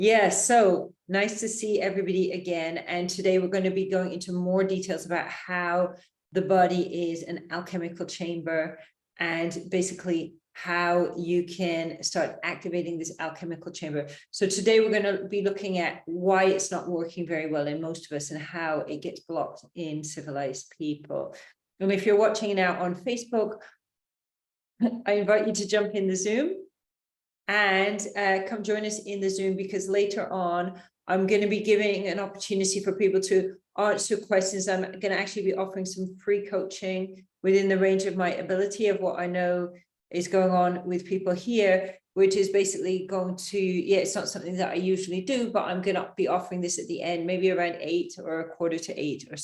Yeah, so nice to see everybody again. And today we're going to be going into more details about how the body is an alchemical chamber and basically how you can start activating this alchemical chamber. So today we're going to be looking at why it's not working very well in most of us and how it gets blocked in civilized people. And if you're watching now on Facebook, I invite you to jump in the Zoom and come join us in the Zoom, because later on, I'm going to be giving an opportunity for people to answer questions. I'm going to actually be offering some free coaching within the range of my ability of what I know is going on with people here, which is basically going to, yeah, it's not something that I usually do, but I'm going to be offering this at the end, maybe around 8 or 7:45 or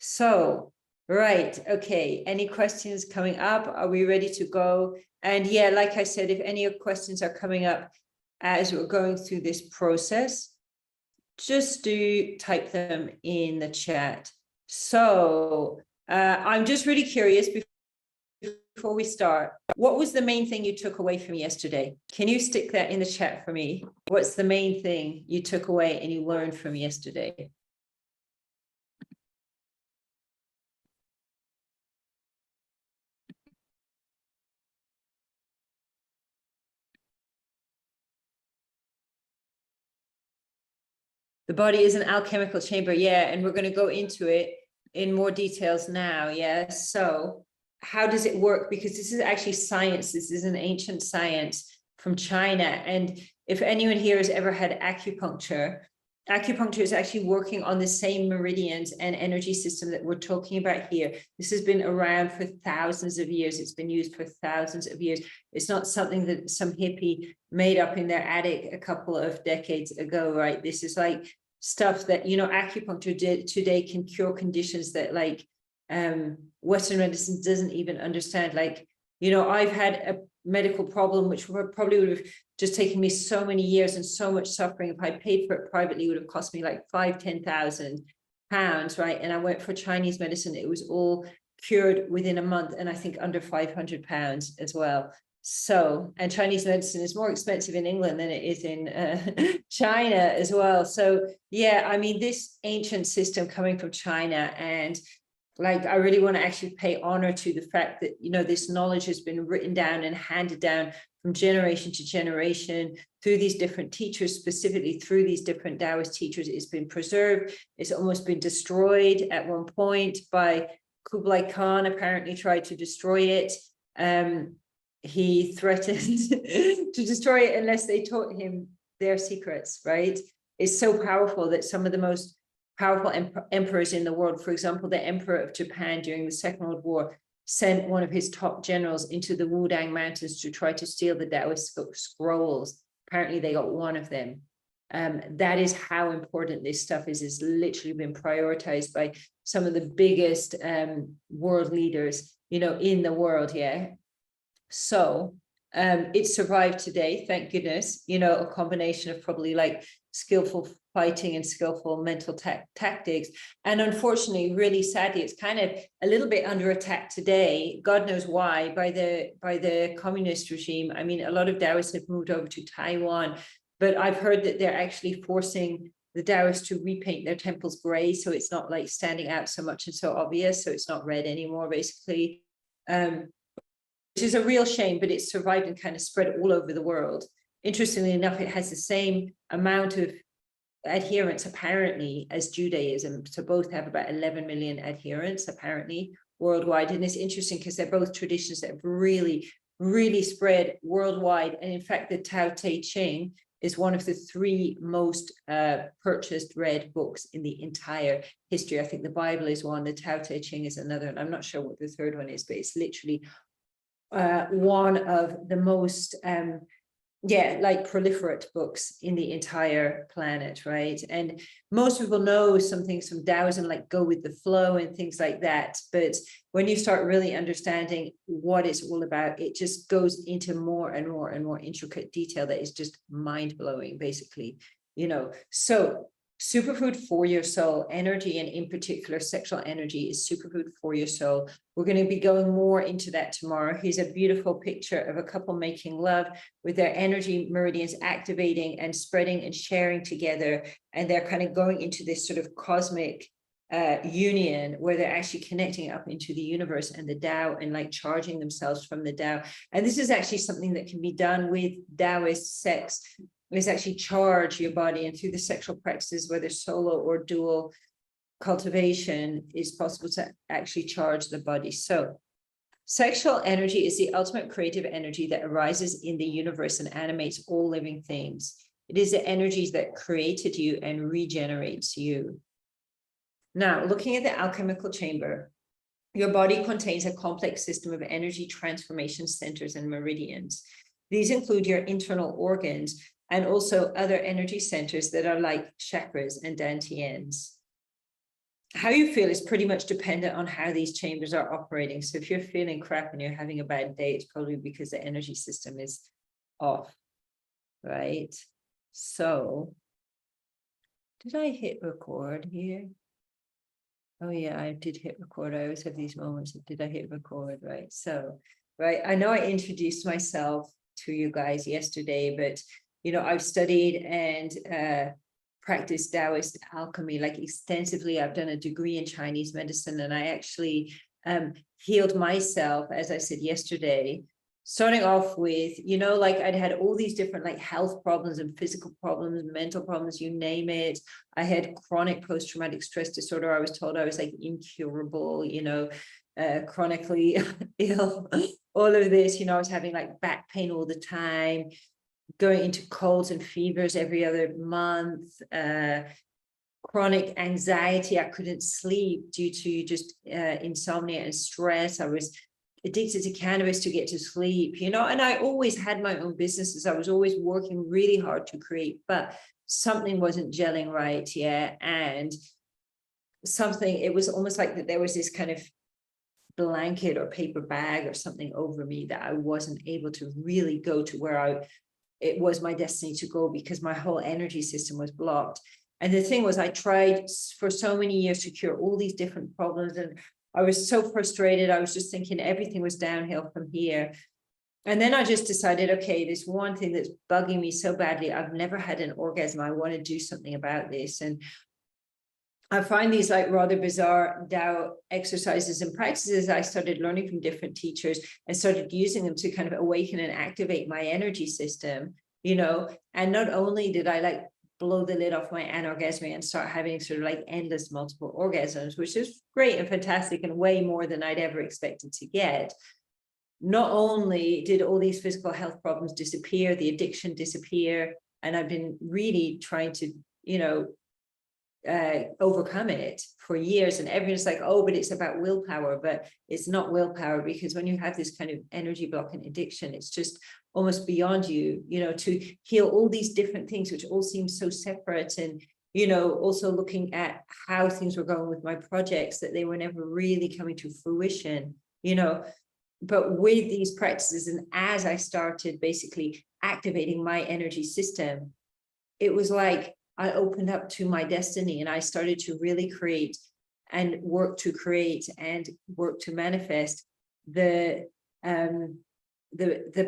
so. Right, okay, any questions coming up? Are we ready to go? And yeah, like I said, if any questions are coming up as we're going through this process, just do type them in the chat. So I'm just really curious, before we start, what was the main thing you took away from yesterday? Can you stick that in the chat for me? What's the main thing you took away and you learned from yesterday? The body is an alchemical chamber, yeah, and we're going to go into it in more details now, yeah. So how does it work? Because this is actually science. This is an ancient science from China. And if anyone here has ever had acupuncture is actually working on the same meridians and energy system that we're talking about here. This has been around for thousands of years. It's been used for thousands of years. It's not something that some hippie made up in their attic a couple of decades ago, right? This is like stuff that, you know, acupuncture today can cure conditions that like Western medicine doesn't even understand. Like, you know, I've had a medical problem, which probably would have just taken me so many years and so much suffering. If I paid for it privately, it would have cost me like £5,000-10,000, right? And I went for Chinese medicine. It was all cured within a month, and I think under £500 as well. So, and Chinese medicine is more expensive in England than it is in China as well. So yeah, I mean, this ancient system coming from China, and like, I really want to actually pay honor to the fact that, you know, this knowledge has been written down and handed down from generation to generation through these different teachers, specifically through these different Taoist teachers. It's been preserved. It's almost been destroyed at one point by Kublai Khan, apparently tried to destroy it. He threatened to destroy it unless they taught him their secrets, right? It's so powerful that some of the most powerful emperors in the world, for example, the Emperor of Japan during the Second World War, sent one of his top generals into the Wudang Mountains to try to steal the Taoist scrolls. Apparently they got one of them. That is how important this stuff is. It's literally been prioritized by some of the biggest world leaders, you know, in the world, yeah. So it survived today, thank goodness, you know, a combination of probably like skillful fighting and skillful mental tactics. And unfortunately, really sadly, it's kind of a little bit under attack today. God knows why, by the communist regime. I mean, a lot of Taoists have moved over to Taiwan, but I've heard that they're actually forcing the Taoists to repaint their temples gray, so it's not like standing out so much and so obvious, so it's not red anymore, basically. Which is a real shame, but it's survived and kind of spread all over the world. Interestingly enough, it has the same amount of adherents apparently as Judaism. So both have about 11 million adherents apparently worldwide. And it's interesting because they're both traditions that have really, really spread worldwide. And in fact, the Tao Te Ching is one of the 3 most purchased read books in the entire history. I think the Bible is one, the Tao Te Ching is another, and I'm not sure what the third one is, but it's literally one of the most like proliferate books in the entire planet, right? And most people know some things from Taoism, like go with the flow and things like that, but when you start really understanding what it's all about, it just goes into more and more and more intricate detail that is just mind-blowing, basically, you know. So superfood for your soul. Energy, and in particular sexual energy, is superfood for your soul. We're going to be going more into that tomorrow. Here's a beautiful picture of a couple making love with their energy meridians activating and spreading and sharing together, and they're kind of going into this sort of cosmic union where they're actually connecting up into the universe and the Tao, and like charging themselves from the Tao. And this is actually something that can be done with Taoist sex, is actually charge your body, and through the sexual practices, whether solo or dual cultivation, is possible to actually charge the body. So sexual energy is the ultimate creative energy that arises in the universe and animates all living things. It is the energies that created you and regenerates you. Now, looking at the alchemical chamber, your body contains a complex system of energy transformation centers and meridians. These include your internal organs and also other energy centers that are like chakras and dantians. How you feel is pretty much dependent on how these chambers are operating. So if you're feeling crap and you're having a bad day, it's probably because the energy system is off, right? So, did I hit record here? Oh yeah, I did hit record. I always have these moments of, did I hit record, right? So, right, I know I introduced myself to you guys yesterday, but you know, I've studied and practiced Taoist alchemy like extensively. I've done a degree in Chinese medicine, and I actually healed myself, as I said yesterday, starting off with, you know, like I'd had all these different like health problems and physical problems, mental problems, you name it. I had chronic post-traumatic stress disorder. I was told I was like incurable, you know, chronically ill, all of this, you know, I was having like back pain all the time, going into colds and fevers every other month, chronic anxiety. I couldn't sleep due to just insomnia and stress. I was addicted to cannabis to get to sleep, you know, and I always had my own businesses. I was always working really hard to create, but something wasn't gelling right. Yeah. And something, it was almost like that there was this kind of blanket or paper bag or something over me that I wasn't able to really go to where it was my destiny to go, because my whole energy system was blocked. And the thing was, I tried for so many years to cure all these different problems, and I was so frustrated. I was just thinking everything was downhill from here. And then I just decided, okay, this one thing that's bugging me so badly, I've never had an orgasm. I want to do something about this. And I find these like rather bizarre Tao exercises and practices I started learning from different teachers and started using them to kind of awaken and activate my energy system, you know. And not only did I like blow the lid off my anorgasmia and start having sort of like endless multiple orgasms, which is great and fantastic and way more than I'd ever expected to get. Not only did all these physical health problems disappear, the addiction disappear, and I've been really trying to, you know, overcome it for years, and everyone's like, oh, but it's about willpower. But it's not willpower, because when you have this kind of energy block and addiction, it's just almost beyond you, you know, to heal all these different things, which all seem so separate. And, you know, also looking at how things were going with my projects, that they were never really coming to fruition, you know. But with these practices, and as I started basically activating my energy system, it was like I opened up to my destiny, and I started to really create and work to create and work to manifest the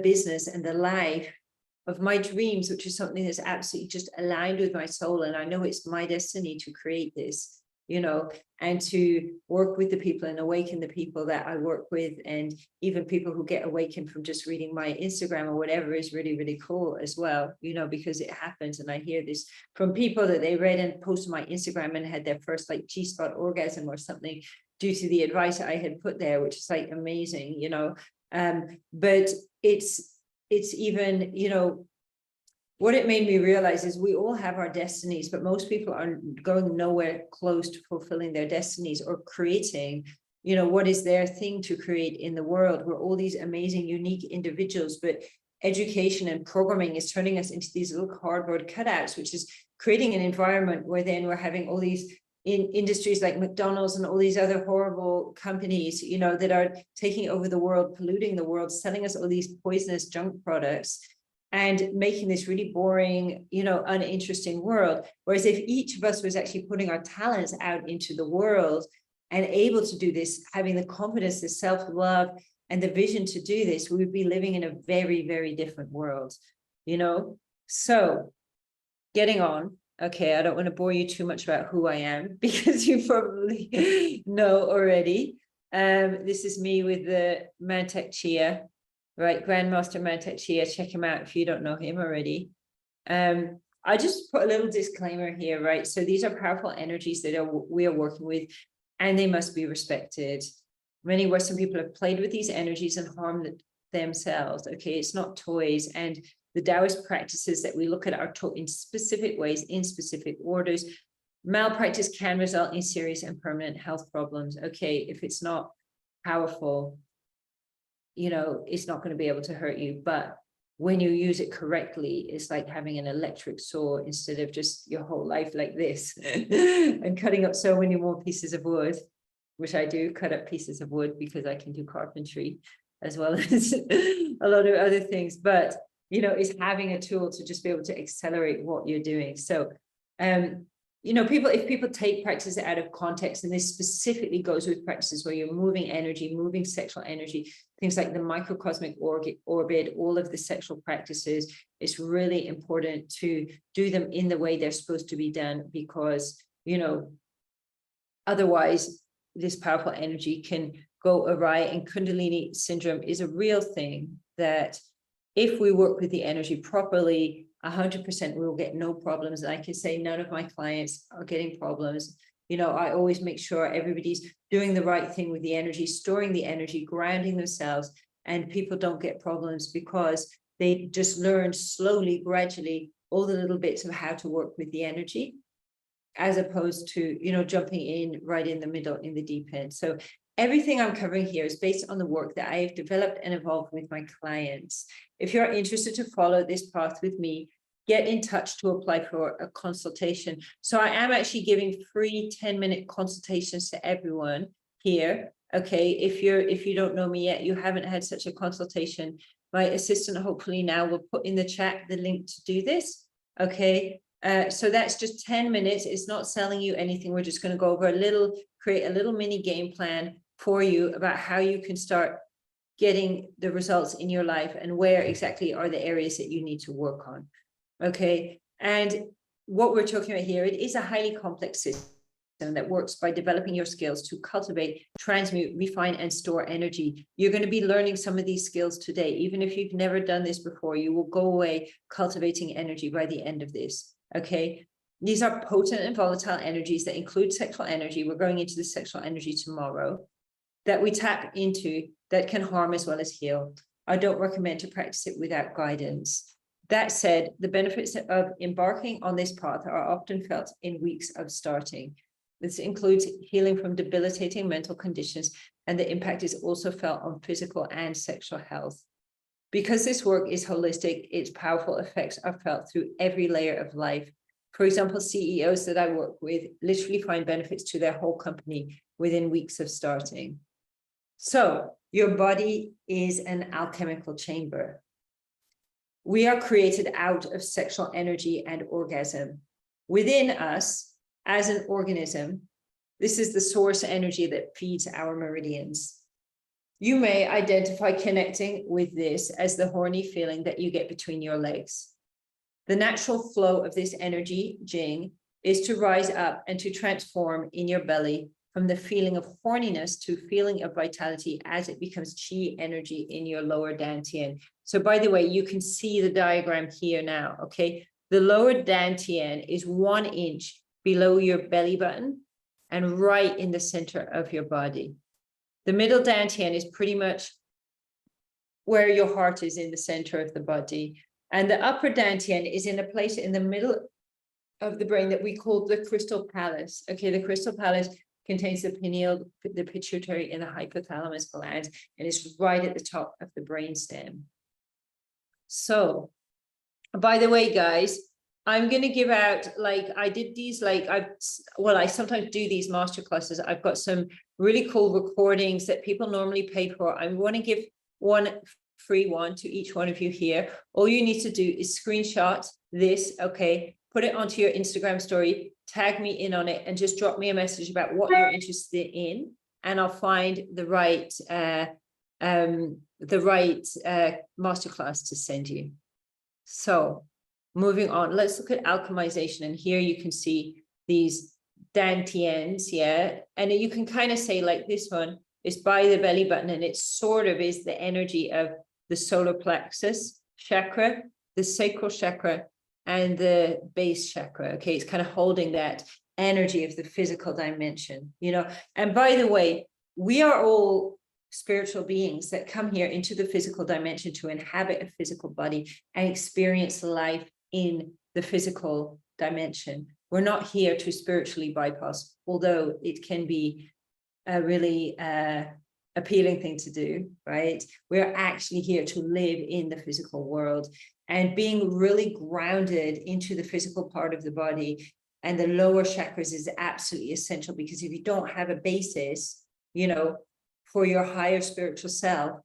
business and the life of my dreams, which is something that's absolutely just aligned with my soul. And I know it's my destiny to create this, you know, and to work with the people and awaken the people that I work with. And even people who get awakened from just reading my Instagram or whatever is really, really cool as well, you know, because it happens. And I hear this from people that they read and posted my Instagram and had their first like G-spot orgasm or something due to the advice I had put there, which is like amazing, you know. But it's even, you know, what it made me realize is we all have our destinies, but most people are going nowhere close to fulfilling their destinies or creating, you know, what is their thing to create in the world. We're all these amazing, unique individuals, but education and programming is turning us into these little cardboard cutouts, which is creating an environment where then we're having all these industries like McDonald's and all these other horrible companies, you know, that are taking over the world, polluting the world, selling us all these poisonous junk products. and making this really boring, uninteresting world. Whereas if each of us was actually putting our talents out into the world and able to do this, having the confidence, the self-love, and the vision to do this, we would be living in a very, very different world, So getting on. Okay, I don't want to bore you too much about who I am because you probably know already. This is me with the Mantak Chia, right? Grandmaster Mantak Chia. Check him out if you don't know him already. I just put a little disclaimer here, right? So these are powerful energies that we are working with, and they must be respected. Many Western people have played with these energies and harmed themselves. Okay, it's not toys. And the Taoist practices that we look at are taught in specific ways, in specific orders. Malpractice can result in serious and permanent health problems. Okay, if it's not powerful, it's not going to be able to hurt you. But when you use it correctly, it's like having an electric saw instead of just your whole life like this and cutting up so many more pieces of wood, which I do cut up pieces of wood because I can do carpentry as well as a lot of other things. But is having a tool to just be able to accelerate what you're doing. So, if people take practices out of context, and this specifically goes with practices where you're moving energy, moving sexual energy, things like the microcosmic orbit, all of the sexual practices, it's really important to do them in the way they're supposed to be done, because, otherwise this powerful energy can go awry. And Kundalini syndrome is a real thing that if we work with the energy properly, 100% we will get no problems. And I can say none of my clients are getting problems. I always make sure everybody's doing the right thing with the energy, storing the energy, grounding themselves, and people don't get problems because they just learn slowly, gradually, all the little bits of how to work with the energy, as opposed to, jumping in right in the middle, in the deep end. So everything I'm covering here is based on the work that I have developed and evolved with my clients. If you're interested to follow this path with me, get in touch to apply for a consultation. So I am actually giving free 10-minute consultations to everyone here. Okay, if you don't know me yet, you haven't had such a consultation, my assistant hopefully now will put in the chat the link to do this. Okay, so that's just 10 minutes. It's not selling you anything. We're just going to go over create a little mini game plan for you about how you can start getting the results in your life and where exactly are the areas that you need to work on. Okay, and what we're talking about here, it is a highly complex system that works by developing your skills to cultivate, transmute, refine, and store energy. You're going to be learning some of these skills today. Even if you've never done this before, you will go away cultivating energy by the end of this. Okay, these are potent and volatile energies that include sexual energy. We're going into the sexual energy tomorrow that we tap into that can harm as well as heal. I don't recommend to practice it without guidance. That said, the benefits of embarking on this path are often felt in weeks of starting. This includes healing from debilitating mental conditions, and the impact is also felt on physical and sexual health. Because this work is holistic, its powerful effects are felt through every layer of life. For example, CEOs that I work with literally find benefits to their whole company within weeks of starting. So your body is an alchemical chamber. We are created out of sexual energy and orgasm. Within us, as an organism, this is the source energy that feeds our meridians. You may identify connecting with this as the horny feeling that you get between your legs. The natural flow of this energy, Jing, is to rise up and to transform in your belly from the feeling of horniness to feeling of vitality as it becomes chi energy in your lower dantian. So by the way, you can see the diagram here now, okay? The lower dantian is 1 inch below your belly button and right in the center of your body. The middle dantian is pretty much where your heart is, in the center of the body. And the upper dantian is in a place in the middle of the brain that we call the crystal palace. Okay, the crystal palace contains the pineal, the pituitary, and the hypothalamus glands, and it's right at the top of the brainstem. So, by the way, guys, I'm going to give out, like, I did these, like, I sometimes do these masterclasses. I've got some really cool recordings that people normally pay for. I want to give one free one to each one of you here. All you need to do is screenshot this, okay, put it onto your Instagram story, tag me in on it, and just drop me a message about what you're interested in, and I'll find the right masterclass to send you. So moving on, let's look at alchemization. And here you can see these dantians, yeah, and you can kind of say like this one is by the belly button, and it sort of is the energy of the solar plexus chakra, the sacral chakra, and the base chakra. Okay, it's kind of holding that energy of the physical dimension, you know. And by the way, we are all spiritual beings that come here into the physical dimension to inhabit a physical body and experience life in the physical dimension. We're not here to spiritually bypass, although it can be a really appealing thing to do, right? We're actually here to live in the physical world, and being really grounded into the physical part of the body and the lower chakras is absolutely essential, because if you don't have a basis, you know, for your higher spiritual self,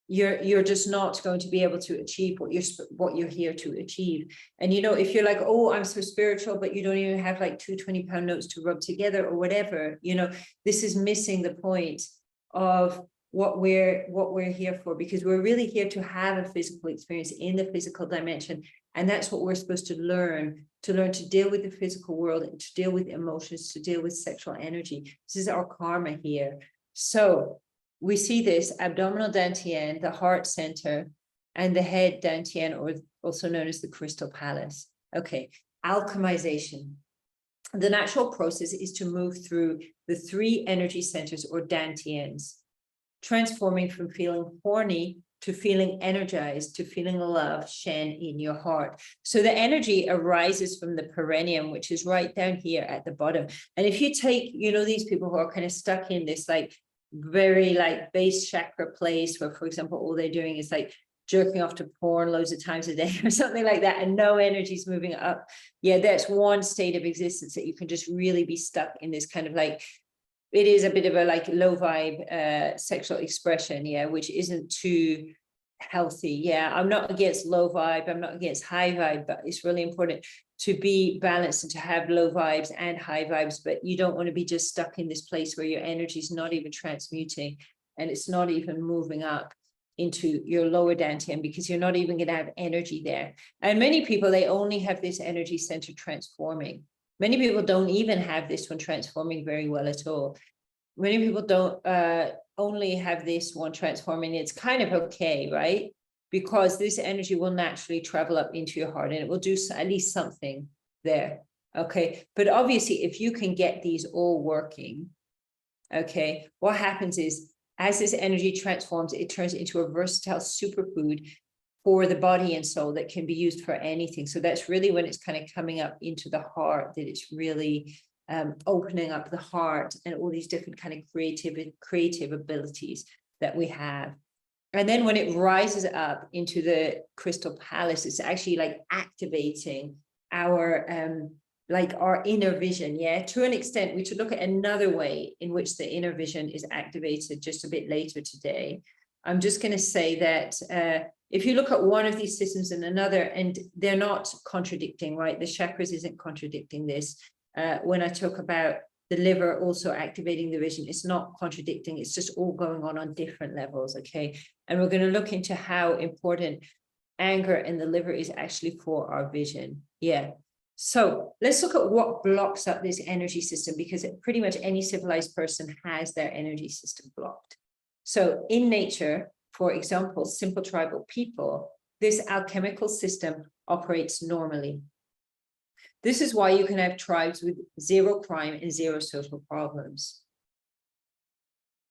you're just not going to be able to achieve what you're here to achieve. And you know, if you're like, oh, I'm so spiritual, but you don't even have like 2 20-pound notes to rub together or whatever, you know, this is missing the point of what we're here for, because we're really here to have a physical experience in the physical dimension. And that's what we're supposed to learn to deal with the physical world, and to deal with emotions, to deal with sexual energy. This is our karma here. So we see this abdominal dantian, the heart center, and the head dantian, or also known as the crystal palace. Okay, alchemization. The natural process is to move through the 3 energy centers, or dantians, transforming from feeling horny to feeling energized, to feeling love, Shen, in your heart. So the energy arises from the perineum, which is right down here at the bottom. And if you take, you know, these people who are kind of stuck in this like very like base chakra place where, for example, all they're doing is like jerking off to porn loads of times a day or something like that, and no energy is moving up. Yeah, that's one state of existence, that you can just really be stuck in this kind of like, it is a bit of a like low vibe sexual expression, yeah, which isn't too healthy. Yeah, I'm not against low vibe, I'm not against high vibe, but it's really important to be balanced and to have low vibes and high vibes. But you don't want to be just stuck in this place where your energy is not even transmuting, and it's not even moving up into your lower dantian, because you're not even going to have energy there. And many people, they only have this energy center transforming. Many people don't even have this one transforming very well at all. Many people don't only have this one transforming. It's kind of okay, right? Because this energy will naturally travel up into your heart, and it will do at least something there. Okay, but obviously if you can get these all working, okay, what happens is, as this energy transforms, it turns into a versatile superfood for the body and soul that can be used for anything. So that's really when it's kind of coming up into the heart, that it's really opening up the heart and all these different kind of creative abilities that we have. And then when it rises up into the crystal palace, it's actually like activating our our inner vision. Yeah, to an extent, we should look at another way in which the inner vision is activated just a bit later today. I'm just going to say that if you look at one of these systems and another, and they're not contradicting, right? The chakras isn't contradicting this. When I talk about the liver also activating the vision, it's not contradicting. It's just all going on different levels, okay? And we're going to look into how important anger and the liver is actually for our vision. Yeah. So let's look at what blocks up this energy system, because pretty much any civilized person has their energy system blocked. So in nature, for example, simple tribal people, this alchemical system operates normally. This is why you can have tribes with 0 crime and 0 social problems.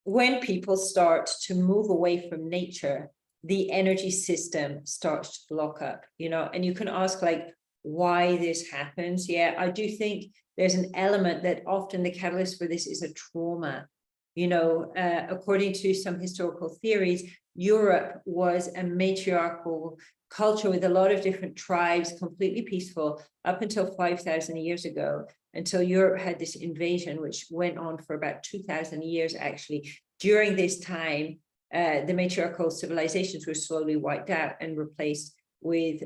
When people start to move away from nature, the energy system starts to block up, you know, and you can ask like why this happens. Yeah, I do think there's an element that often the catalyst for this is a trauma. You know, according to some historical theories, Europe was a matriarchal culture with a lot of different tribes, completely peaceful up until 5,000 years ago, until Europe had this invasion, which went on for about 2,000 years, actually. During this time, the matriarchal civilizations were slowly wiped out and replaced with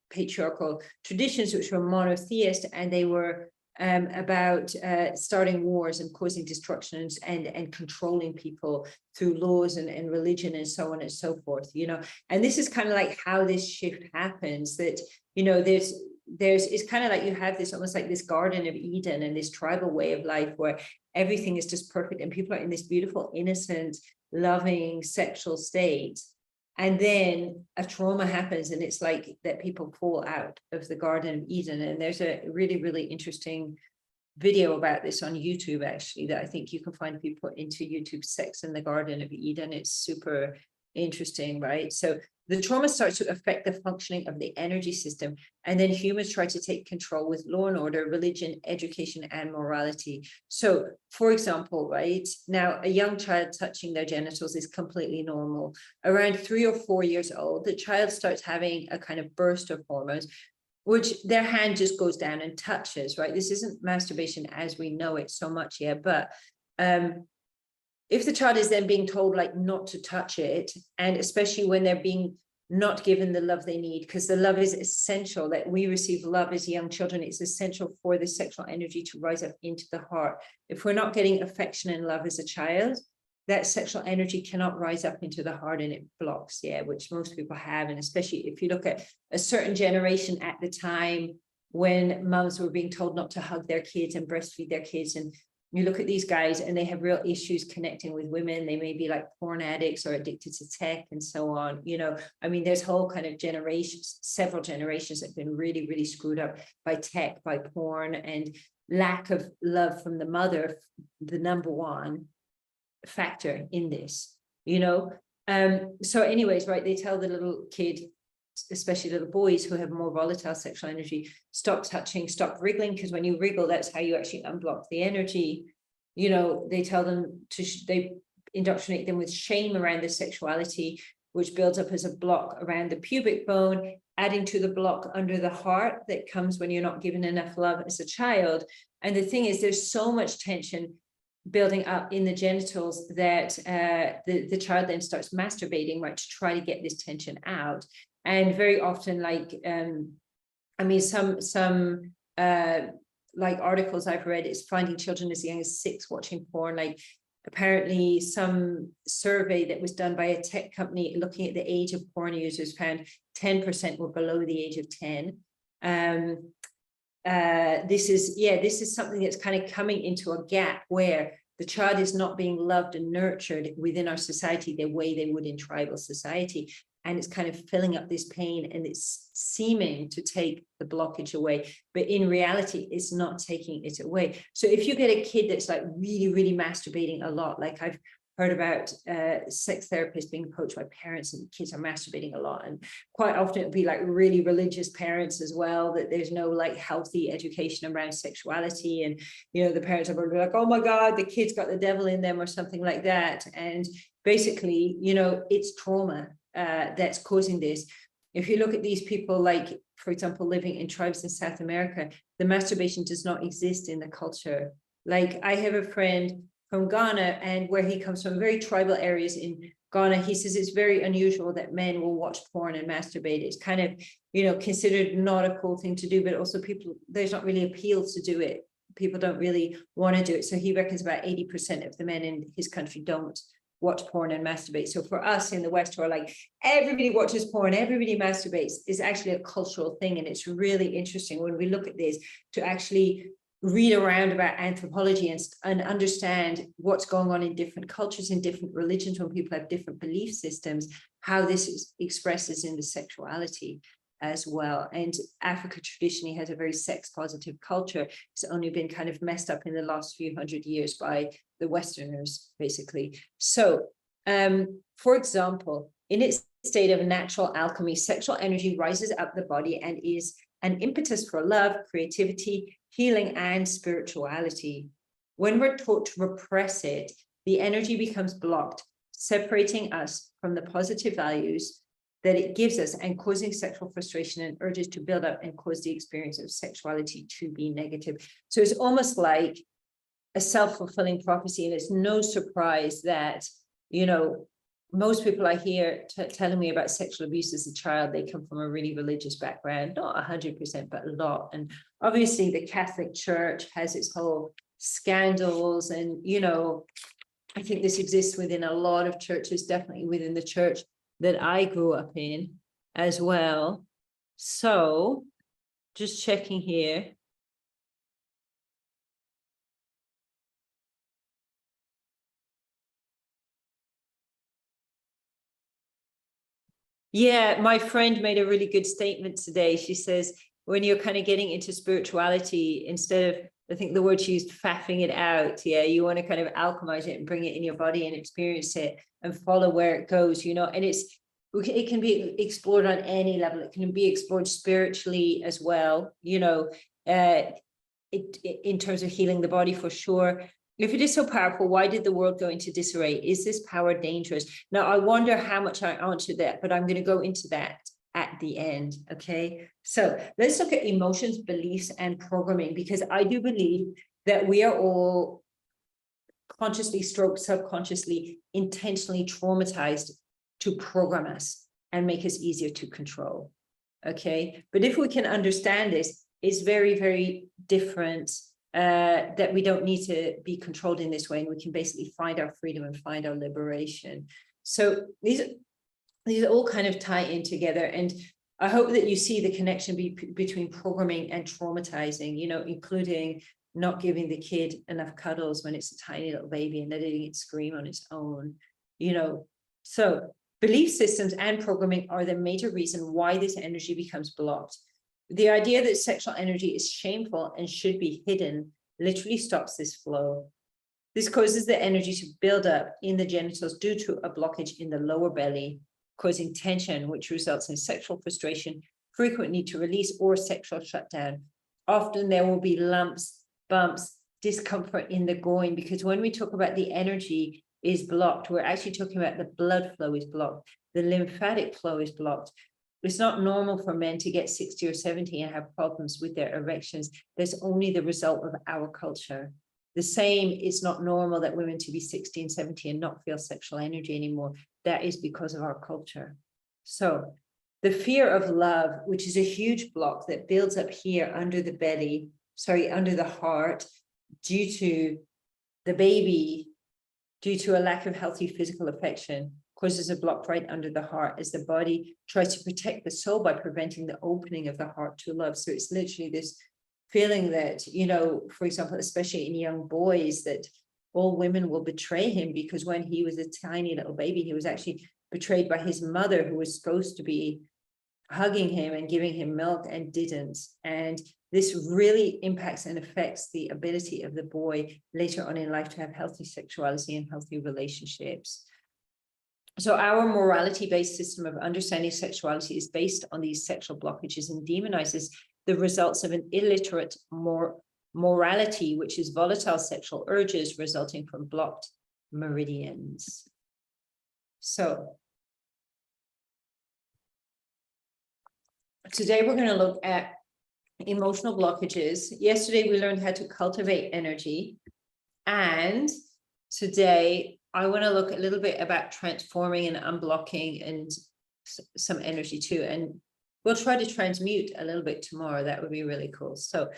patriarchal traditions, which were monotheist, and they were about starting wars and causing destructions and controlling people through laws and religion and so on and so forth, you know. And this is kind of like how this shift happens, that, you know, there's it's kind of like you have this almost like this Garden of Eden and this tribal way of life where everything is just perfect and people are in this beautiful, innocent, loving sexual state. And then a trauma happens and it's like that people fall out of the Garden of Eden. And there's a really, really interesting video about this on YouTube, actually, that I think you can find if you put into YouTube, Sex in the Garden of Eden. It's super interesting, right? So the trauma starts to affect the functioning of the energy system, and then humans try to take control with law and order, religion, education, and morality. So, for example, right now, a young child touching their genitals is completely normal. Around 3 or 4 years old, the child starts having a kind of burst of hormones, which their hand just goes down and touches, right? This isn't masturbation as we know it so much yet, but if the child is then being told like not to touch it, and especially when they're being not given the love they need, because the love is essential, that we receive love as young children, it's essential for the sexual energy to rise up into the heart. If we're not getting affection and love as a child, that sexual energy cannot rise up into the heart and it blocks, which most people have. And especially if you look at a certain generation at the time when mums were being told not to hug their kids and breastfeed their kids, and you look at these guys and they have real issues connecting with women. They may be like porn addicts or addicted to tech and so on. You know, I mean, there's whole kind of generations, several generations that have been really, really screwed up by tech, by porn, and lack of love from the mother, the number one factor in this, you know. So anyways, right, they tell the little kid, especially little boys who have more volatile sexual energy, stop touching, stop wriggling, because when you wriggle, that's how you actually unblock the energy. You know, they tell them to, they indoctrinate them with shame around their sexuality, which builds up as a block around the pubic bone, adding to the block under the heart that comes when you're not given enough love as a child. And the thing is, there's so much tension building up in the genitals that the child then starts masturbating, right, to try to get this tension out. And very often, like, I mean, some like articles I've read, is finding children as young as 6 watching porn. Like, apparently some survey that was done by a tech company looking at the age of porn users found 10% were below the age of 10. This is something that's kind of coming into a gap where the child is not being loved and nurtured within our society the way they would in tribal society. And it's kind of filling up this pain, and it's seeming to take the blockage away, but in reality, it's not taking it away. So if you get a kid that's like really, really masturbating a lot, like I've heard about sex therapists being approached by parents and kids are masturbating a lot, and quite often it'd be like really religious parents as well, that there's no like healthy education around sexuality, and you know, the parents are like, oh my god, the kid's got the devil in them or something like that. And basically, you know, it's trauma that's causing this. If you look at these people, like, for example, living in tribes in South America, the masturbation does not exist in the culture. Like, I have a friend from Ghana, and where he comes from, very tribal areas in Ghana, he says it's very unusual that men will watch porn and masturbate. It's kind of, you know, considered not a cool thing to do, but also people, there's not really appeal to do it. People don't really want to do it. So he reckons about 80% of the men in his country don't watch porn and masturbate. So for us in the West, who are like, everybody watches porn, everybody masturbates, is actually a cultural thing. And it's really interesting when we look at this to actually read around about anthropology and understand what's going on in different cultures, in different religions, when people have different belief systems, how this expresses in the sexuality as well. And Africa traditionally has a very sex positive culture. It's only been kind of messed up in the last few hundred years by the Westerners, basically. So, for example, in its state of natural alchemy, sexual energy rises up the body and is an impetus for love, creativity, healing, and spirituality. When we're taught to repress it, the energy becomes blocked, separating us from the positive values that it gives us and causing sexual frustration and urges to build up and cause the experience of sexuality to be negative. So it's almost like a self-fulfilling prophecy, and it's no surprise that, you know, most people I hear telling me about sexual abuse as a child, they come from a really religious background, not 100%, but a lot. And obviously the Catholic Church has its whole scandals, and, you know, I think this exists within a lot of churches, definitely within the church that I grew up in as well. So just checking here. Yeah, my friend made a really good statement today. She says, when you're kind of getting into spirituality, instead of, I think the word she used, faffing it out, yeah, you want to kind of alchemize it and bring it in your body and experience it and follow where it goes, you know, and it can be explored on any level. It can be explored spiritually as well, you know, in terms of healing the body, for sure. If it is so powerful, why did the world go into disarray? Is this power dangerous? Now, I wonder how much I answered that, but I'm going to go into that at the end. Okay, so let's look at emotions, beliefs, and programming, because I do believe that we are all consciously, stroke subconsciously, intentionally traumatized to program us and make us easier to control. Okay, but if we can understand this, it's very, very different. That we don't need to be controlled in this way, and we can basically find our freedom and find our liberation. So these all kind of tie in together, and I hope that you see the connection between programming and traumatizing, you know, including not giving the kid enough cuddles when it's a tiny little baby and letting it scream on its own, you know. So belief systems and programming are the major reason why this energy becomes blocked. The idea that sexual energy is shameful and should be hidden literally stops this flow. This causes the energy to build up in the genitals due to a blockage in the lower belly, causing tension, which results in sexual frustration, frequent need to release, or sexual shutdown. Often there will be lumps, bumps, discomfort in the groin, because when we talk about the energy is blocked, we're actually talking about the blood flow is blocked, the lymphatic flow is blocked. It's not normal for men to get 60 or 70 and have problems with their erections. That's only the result of our culture. The same, it's not normal that women to be 60 and 70 and not feel sexual energy anymore. That is because of our culture. So the fear of love, which is a huge block that builds up here under the belly, under the heart, due to the baby, due to a lack of healthy physical affection, causes a block right under the heart as the body tries to protect the soul by preventing the opening of the heart to love. So it's literally this feeling that, you know, for example, especially in young boys, that all women will betray him, because when he was a tiny little baby, he was actually betrayed by his mother, who was supposed to be hugging him and giving him milk and didn't. And this really impacts and affects the ability of the boy later on in life to have healthy sexuality and healthy relationships. So our morality-based system of understanding sexuality is based on these sexual blockages and demonizes the results of an illiterate morality, which is volatile sexual urges resulting from blocked meridians. So today we're going to look at emotional blockages. Yesterday we learned how to cultivate energy, and today I want to look a little bit about transforming and unblocking and some energy too. And we'll try to transmute a little bit tomorrow. That would be really cool. So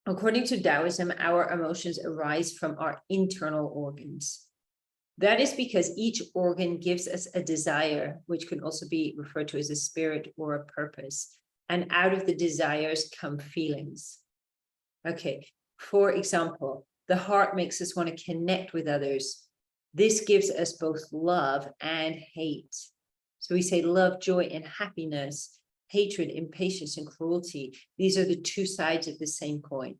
according to Taoism, our emotions arise from our internal organs. That is because each organ gives us a desire, which can also be referred to as a spirit or a purpose. And out of the desires come feelings. Okay, for example, the heart makes us want to connect with others. This gives us both love and hate. So we say love, joy, and happiness, hatred, impatience, and cruelty. These are the two sides of the same coin.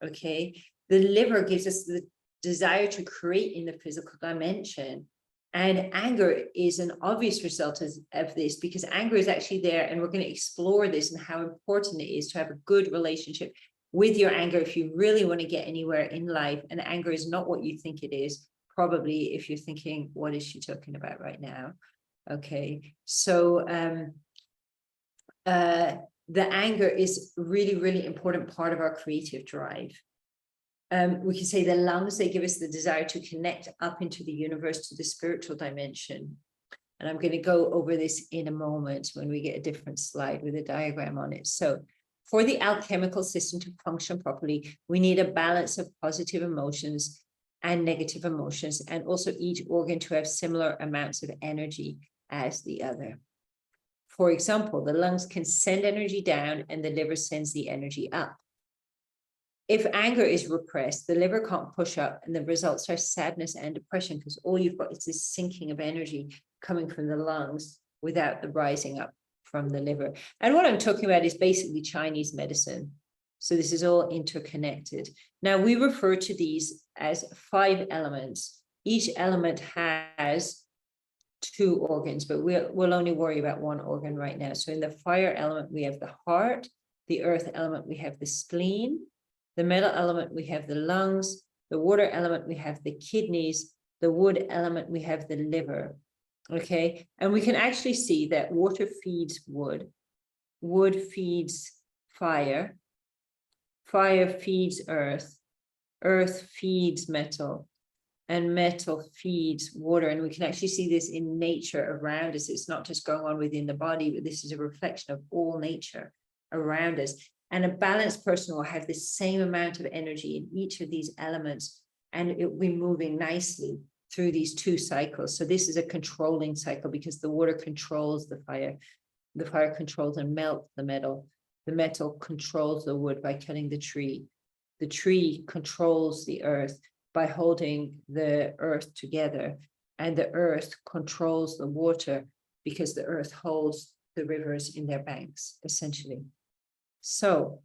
Okay, the liver gives us the desire to create in the physical dimension. And anger is an obvious result of this, because anger is actually there, and we're going to explore this and how important it is to have a good relationship with your anger if you really want to get anywhere in life. And anger is not what you think it is, probably, if you're thinking, what is she talking about right now? Okay, so the anger is really, really important part of our creative drive. We can say the lungs, they give us the desire to connect up into the universe, to the spiritual dimension. And I'm going to go over this in a moment when we get a different slide with a diagram on it. So for the alchemical system to function properly, we need a balance of positive emotions and negative emotions, and also each organ to have similar amounts of energy as the other. For example, the lungs can send energy down and the liver sends the energy up. If anger is repressed, the liver can't push up, and the results are sadness and depression, because all you've got is this sinking of energy coming from the lungs without the rising up from the liver. And what I'm talking about is basically Chinese medicine. So this is all interconnected. Now, we refer to these as 5 elements. Each element has 2 organs, but we'll only worry about 1 organ right now. So in the fire element, we have the heart. The earth element, we have the spleen. The metal element, we have the lungs. The water element, we have the kidneys. The wood element, we have the liver. Okay, and we can actually see that water feeds wood. Wood feeds fire. Fire feeds earth. Earth feeds metal. And metal feeds water. And we can actually see this in nature around us. It's not just going on within the body, but this is a reflection of all nature around us. And a balanced person will have the same amount of energy in each of these elements, and it will be moving nicely through these 2 cycles. So this is a controlling cycle, because the water controls the fire controls and melts the metal. The metal controls the wood by cutting the tree. The tree controls the earth by holding the earth together, and the earth controls the water because the earth holds the rivers in their banks, essentially. So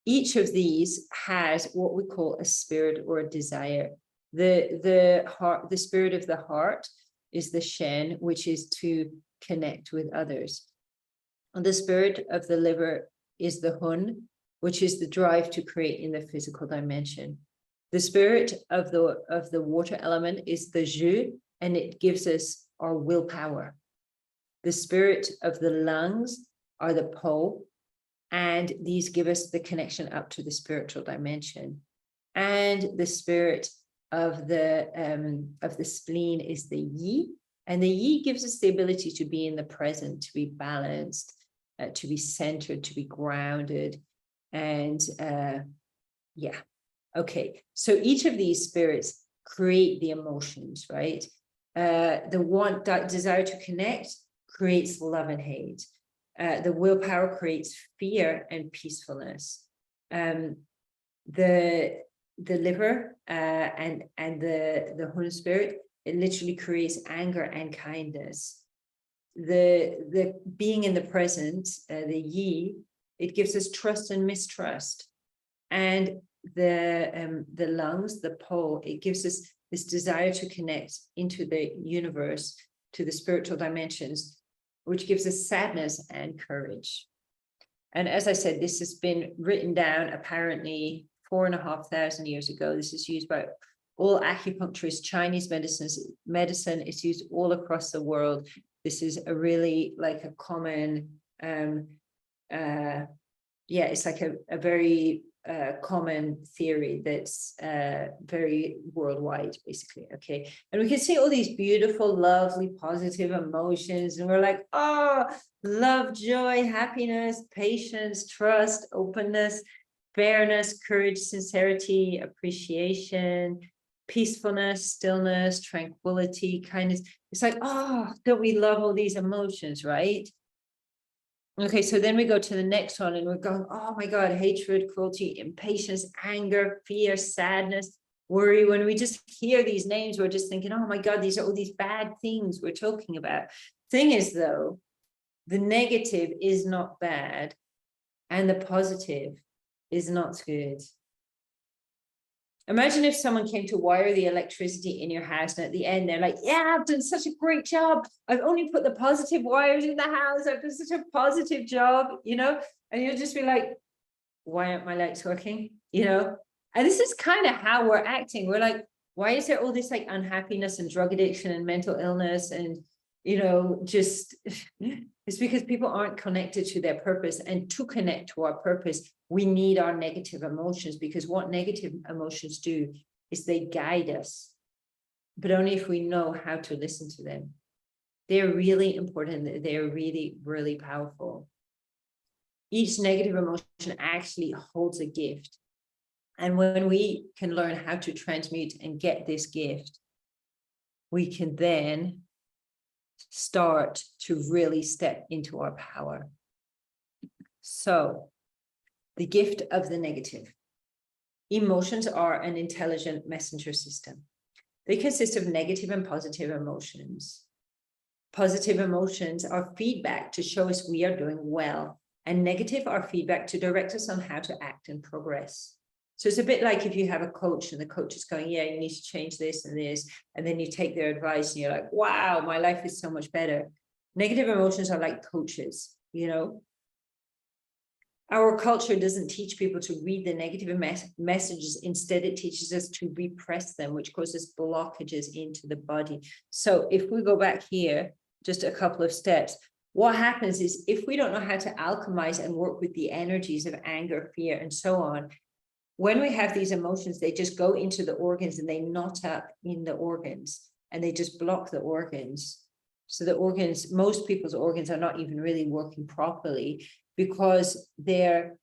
each of these has what we call a spirit or a desire. The heart, the spirit of the heart is the Shen, which is to connect with others. And the spirit of the liver is the Hun, which is the drive to create in the physical dimension. The spirit of the water element is the Zhu, and it gives us our willpower. The spirit of the lungs are the Po, and these give us the connection up to the spiritual dimension. And the spirit of the spleen is the Yi, and the Yi gives us the ability to be in the present, to be balanced, to be centered, to be grounded. And yeah, okay. So each of these spirits create the emotions, right? The desire to connect creates love and hate. The willpower creates fear and peacefulness. The liver and the Hun spirit, it literally creates anger and kindness. The being in the present, the Yi, it gives us trust and mistrust. And the lungs, the Po, it gives us this desire to connect into the universe, to the spiritual dimensions, which gives us sadness and courage. And as I said, this has been written down apparently 4,500 years ago. This is used by all acupuncturists, Chinese medicine is used all across the world. This is a really like a common, it's like a very common theory that's very worldwide, basically. Okay, and we can see all these beautiful, lovely, positive emotions, and we're like, oh, love, joy, happiness, patience, trust, openness, fairness, courage, sincerity, appreciation, peacefulness, stillness, tranquility, kindness. It's like, oh, don't we love all these emotions, right? Okay, so then we go to the next one and we're going, oh my God, hatred, cruelty, impatience, anger, fear, sadness, worry. When we just hear these names, we're just thinking, oh my God, these are all these bad things we're talking about. Thing is, though, the negative is not bad and the positive is not good. Imagine if someone came to wire the electricity in your house, and at the end, they're like, yeah, I've done such a great job. I've only put the positive wires in the house. I've done such a positive job, you know, and you'll just be like, why aren't my lights working? You know, and this is kind of how we're acting. We're like, why is there all this like unhappiness and drug addiction and mental illness and, you know, just It's because people aren't connected to their purpose. And to connect to our purpose, we need our negative emotions, because what negative emotions do is they guide us, but only if we know how to listen to them. They're really important. They're really, really powerful. Each negative emotion actually holds a gift. And when we can learn how to transmute and get this gift, we can then start to really step into our power. So, the gift of the negative. Emotions are an intelligent messenger system. They consist of negative and positive emotions. Positive emotions are feedback to show us we are doing well, and negative are feedback to direct us on how to act and progress. So it's a bit like if you have a coach and the coach is going, yeah, you need to change this and this, and then you take their advice and you're like, wow, my life is so much better. Negative emotions are like coaches, you know. Our culture doesn't teach people to read the negative messages. Instead, it teaches us to repress them, which causes blockages into the body. So if we go back here, just a couple of steps, what happens is if we don't know how to alchemize and work with the energies of anger, fear, and so on, when we have these emotions, they just go into the organs and they knot up in the organs and they just block the organs. So the organs, most people's organs are not even really working properly because they're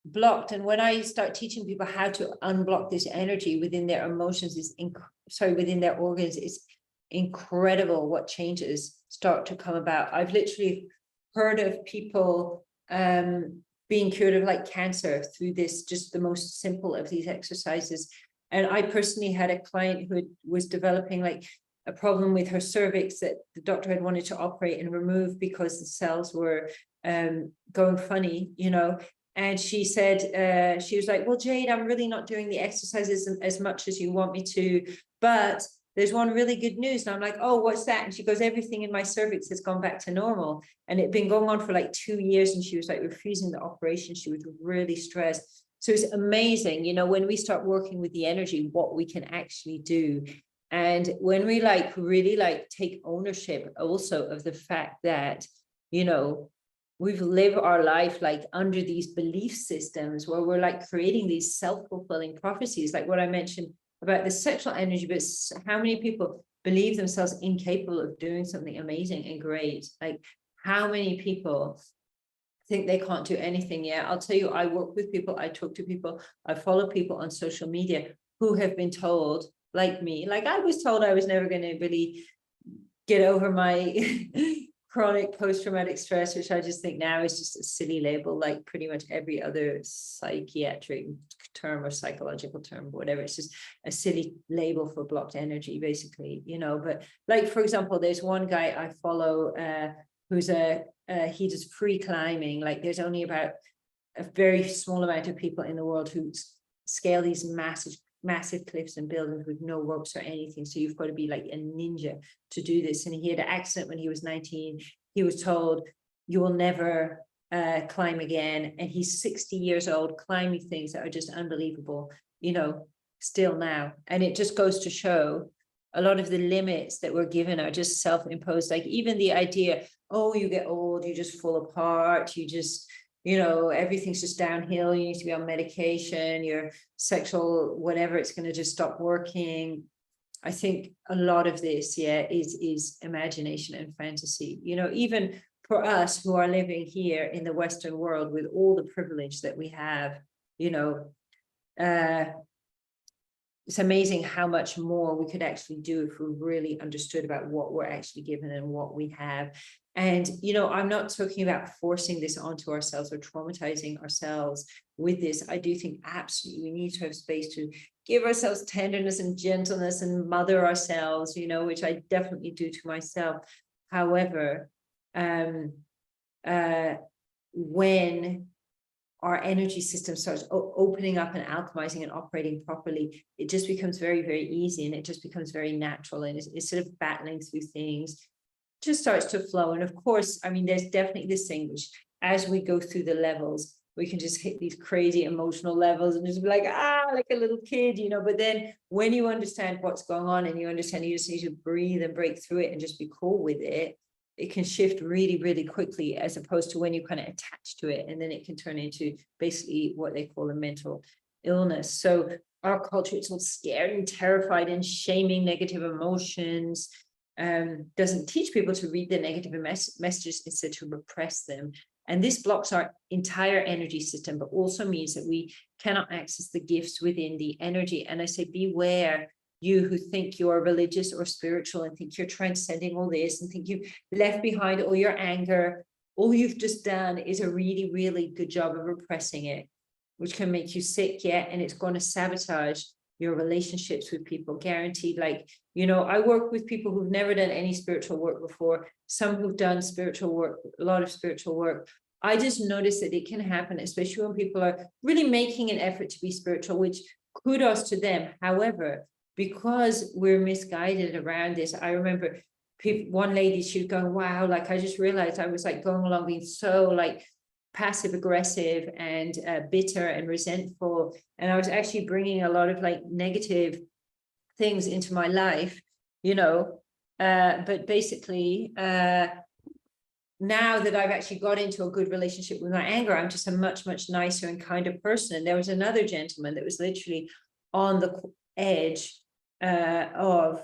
blocked. And when I start teaching people how to unblock this energy within their emotions, within their organs, it's incredible what changes start to come about. I've literally heard of people being cured of like cancer through this, just the most simple of these exercises. And I personally had a client who was developing like a problem with her cervix that the doctor had wanted to operate and remove because the cells were going funny, you know. And she said, she was like, well, Jade, I'm really not doing the exercises as much as you want me to, but there's one really good news. And I'm like, oh, what's that? And she goes, everything in my cervix has gone back to normal. And it'd been going on for like 2 years. And she was like refusing the operation. She was really stressed. So it's amazing, you know, when we start working with the energy, what we can actually do. And when we like really like take ownership also of the fact that, you know, we've lived our life like under these belief systems where we're like creating these self-fulfilling prophecies, like what I mentioned about the sexual energy, but how many people believe themselves incapable of doing something amazing and great? Like how many people think they can't do anything? Yeah, I'll tell you, I work with people, I talk to people, I follow people on social media who have been told, like me, like I was told I was never going to really get over my chronic post-traumatic stress, which I just think now is just a silly label, like pretty much every other psychiatric term or psychological term, whatever. It's just a silly label for blocked energy, basically, you know. But like, for example, there's one guy I follow who's he does free climbing. Like there's only about a very small amount of people in the world who scale these massive cliffs and buildings with no ropes or anything. So you've got to be like a ninja to do this. And he had an accident when he was 19. He was told, you will never climb again. And he's 60 years old climbing things that are just unbelievable, you know, still now. And it just goes to show a lot of the limits that we're given are just self-imposed. Like even the idea, oh, you get old, you just fall apart, you just, you know, everything's just downhill, you need to be on medication, your sexual whatever, it's going to just stop working. I think a lot of this, yeah, is imagination and fantasy. You know, even for us who are living here in the Western world with all the privilege that we have, you know, it's amazing how much more we could actually do if we really understood about what we're actually given and what we have. And, you know, I'm not talking about forcing this onto ourselves or traumatizing ourselves with this. I do think absolutely we need to have space to give ourselves tenderness and gentleness and mother ourselves, you know, which I definitely do to myself. However, when our energy system starts opening up and alchemizing and operating properly, it just becomes very, very easy, and it just becomes very natural. And instead of battling through things, it just starts to flow. And of course, I mean, there's definitely this thing which, as we go through the levels, we can just hit these crazy emotional levels and just be like, like a little kid, you know. But then when you understand what's going on and you understand you just need to breathe and break through it and just be cool with it, it can shift really, really quickly, as opposed to when you kind of attach to it, and then it can turn into basically what they call a mental illness. So our culture, it's all scared and terrified and shaming negative emotions, doesn't teach people to read the negative messages, instead to repress them. And this blocks our entire energy system, but also means that we cannot access the gifts within the energy. And I say, beware, you who think you are religious or spiritual and think you're transcending all this and think you've left behind all your anger. All you've just done is a really, really good job of repressing it, which can make you sick, yeah, and it's going to sabotage your relationships with people, guaranteed. Like, you know, I work with people who've never done any spiritual work before, some who've done spiritual work, a lot of spiritual work. I just notice that it can happen, especially when people are really making an effort to be spiritual, which kudos to them. However, because we're misguided around this, I remember one lady, she was going, wow, like, I just realized I was like going along being so like passive aggressive and bitter and resentful, and I was actually bringing a lot of like negative things into my life, you know, but basically now that I've actually got into a good relationship with my anger, I'm just a much, much nicer and kinder person. And there was another gentleman that was literally on the edge of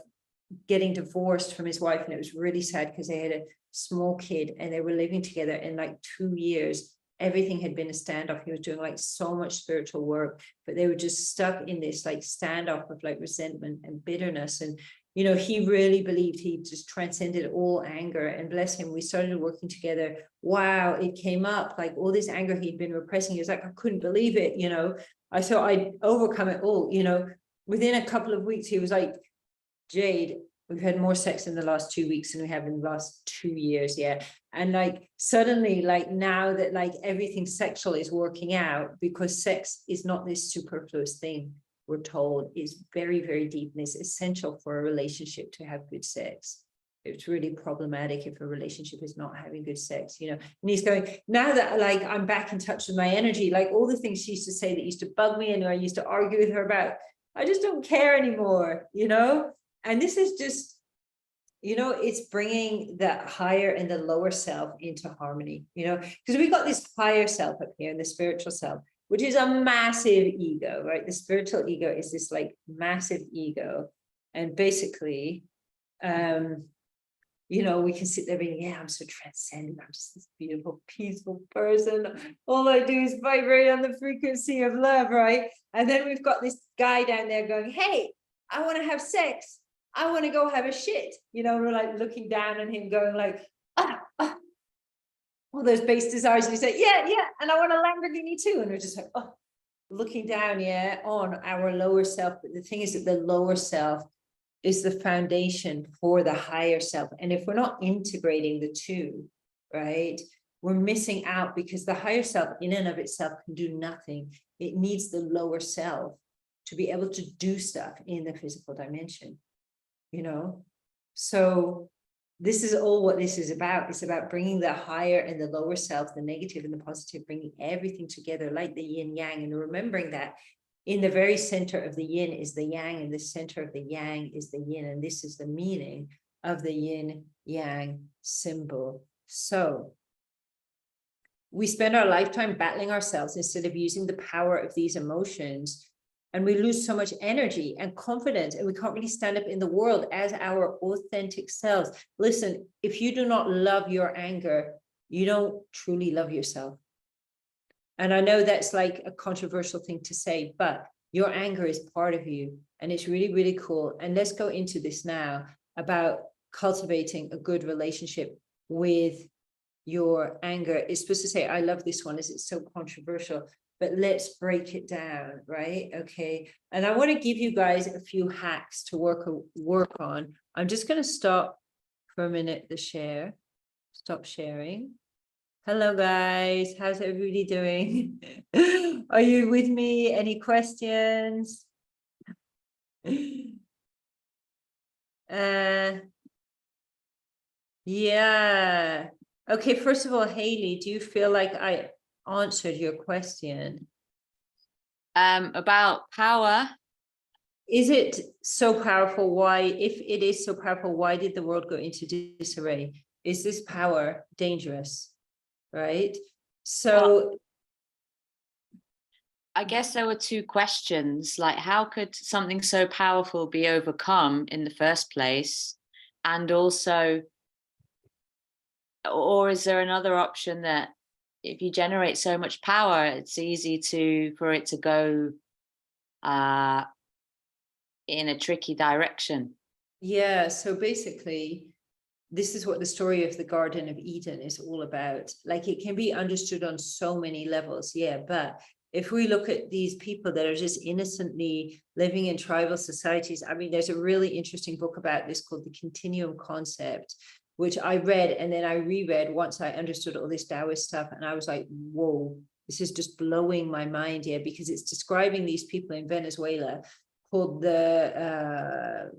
getting divorced from his wife, and it was really sad because they had a small kid and they were living together in like 2 years. Everything had been a standoff. He was doing like so much spiritual work, but they were just stuck in this like standoff of like resentment and bitterness. And, you know, he really believed he just transcended all anger, and bless him, we started working together. Wow, it came up like all this anger he'd been repressing. He was like, I couldn't believe it, you know. I thought I'd overcome it all, you know. Within a couple of weeks, he was like, Jade, we've had more sex in the last 2 weeks than we have in the last 2 years. Yeah. And like suddenly, like now that like everything sexual is working out, because sex is not this superfluous thing, we're told is very, very deep, and it's essential for a relationship to have good sex. It's really problematic if a relationship is not having good sex, you know. And he's going, now that like I'm back in touch with my energy, like all the things she used to say that used to bug me and I used to argue with her about, I just don't care anymore, you know. And this is just, you know, it's bringing the higher and the lower self into harmony, you know, because we got this higher self up here and the spiritual self, which is a massive ego, right? The spiritual ego is this like massive ego. And basically, you know, we can sit there being, yeah, I'm so transcendent. I'm just this beautiful, peaceful person. All I do is vibrate on the frequency of love, right? And then we've got this guy down there going, hey, I want to have sex. I want to go have a shit. You know, we're like looking down on him going like, all those base desires. And he say, yeah, and I want a Lamborghini too. And we're just like, oh, looking down, yeah, on our lower self. But the thing is that the lower self is the foundation for the higher self. And if we're not integrating the two, right, we're missing out, because the higher self in and of itself can do nothing. It needs the lower self to be able to do stuff in the physical dimension, you know? So this is all what this is about. It's about bringing the higher and the lower self, the negative and the positive, bringing everything together like the yin yang, and remembering that in the very center of the yin is the yang, and the center of the yang is the yin. And this is the meaning of the yin yang symbol. So we spend our lifetime battling ourselves instead of using the power of these emotions. And we lose so much energy and confidence, and we can't really stand up in the world as our authentic selves. Listen, if you do not love your anger, you don't truly love yourself. And I know that's like a controversial thing to say, but your anger is part of you, and it's really, really cool. And let's go into this now about cultivating a good relationship with your anger. It's supposed to say, I love this one, as it's so controversial. But let's break it down, right? Okay. And I want to give you guys a few hacks to work on. I'm just going to stop for a minute the share. Stop sharing. Hello, guys. How's everybody doing? Are you with me? Any questions? Yeah. Okay. First of all, Haley, do you feel like I answered your question? About power. Is it so powerful? Why, if it is so powerful, why did the world go into disarray? is this power dangerous, right? So well, I guess there were two questions, like how could something so powerful be overcome in the first place? And also, or is there another option that if you generate so much power, it's easy for it to go in a tricky direction? yeah, so basically, this is what the story of the Garden of Eden is all about. Like, it can be understood on so many levels, yeah, but if we look at these people that are just innocently living in tribal societies, I mean, there's a really interesting book about this called the Continuum Concept, which I read and then I reread once I understood all this Taoist stuff, and I was like, whoa, this is just blowing my mind here, because it's describing these people in Venezuela called the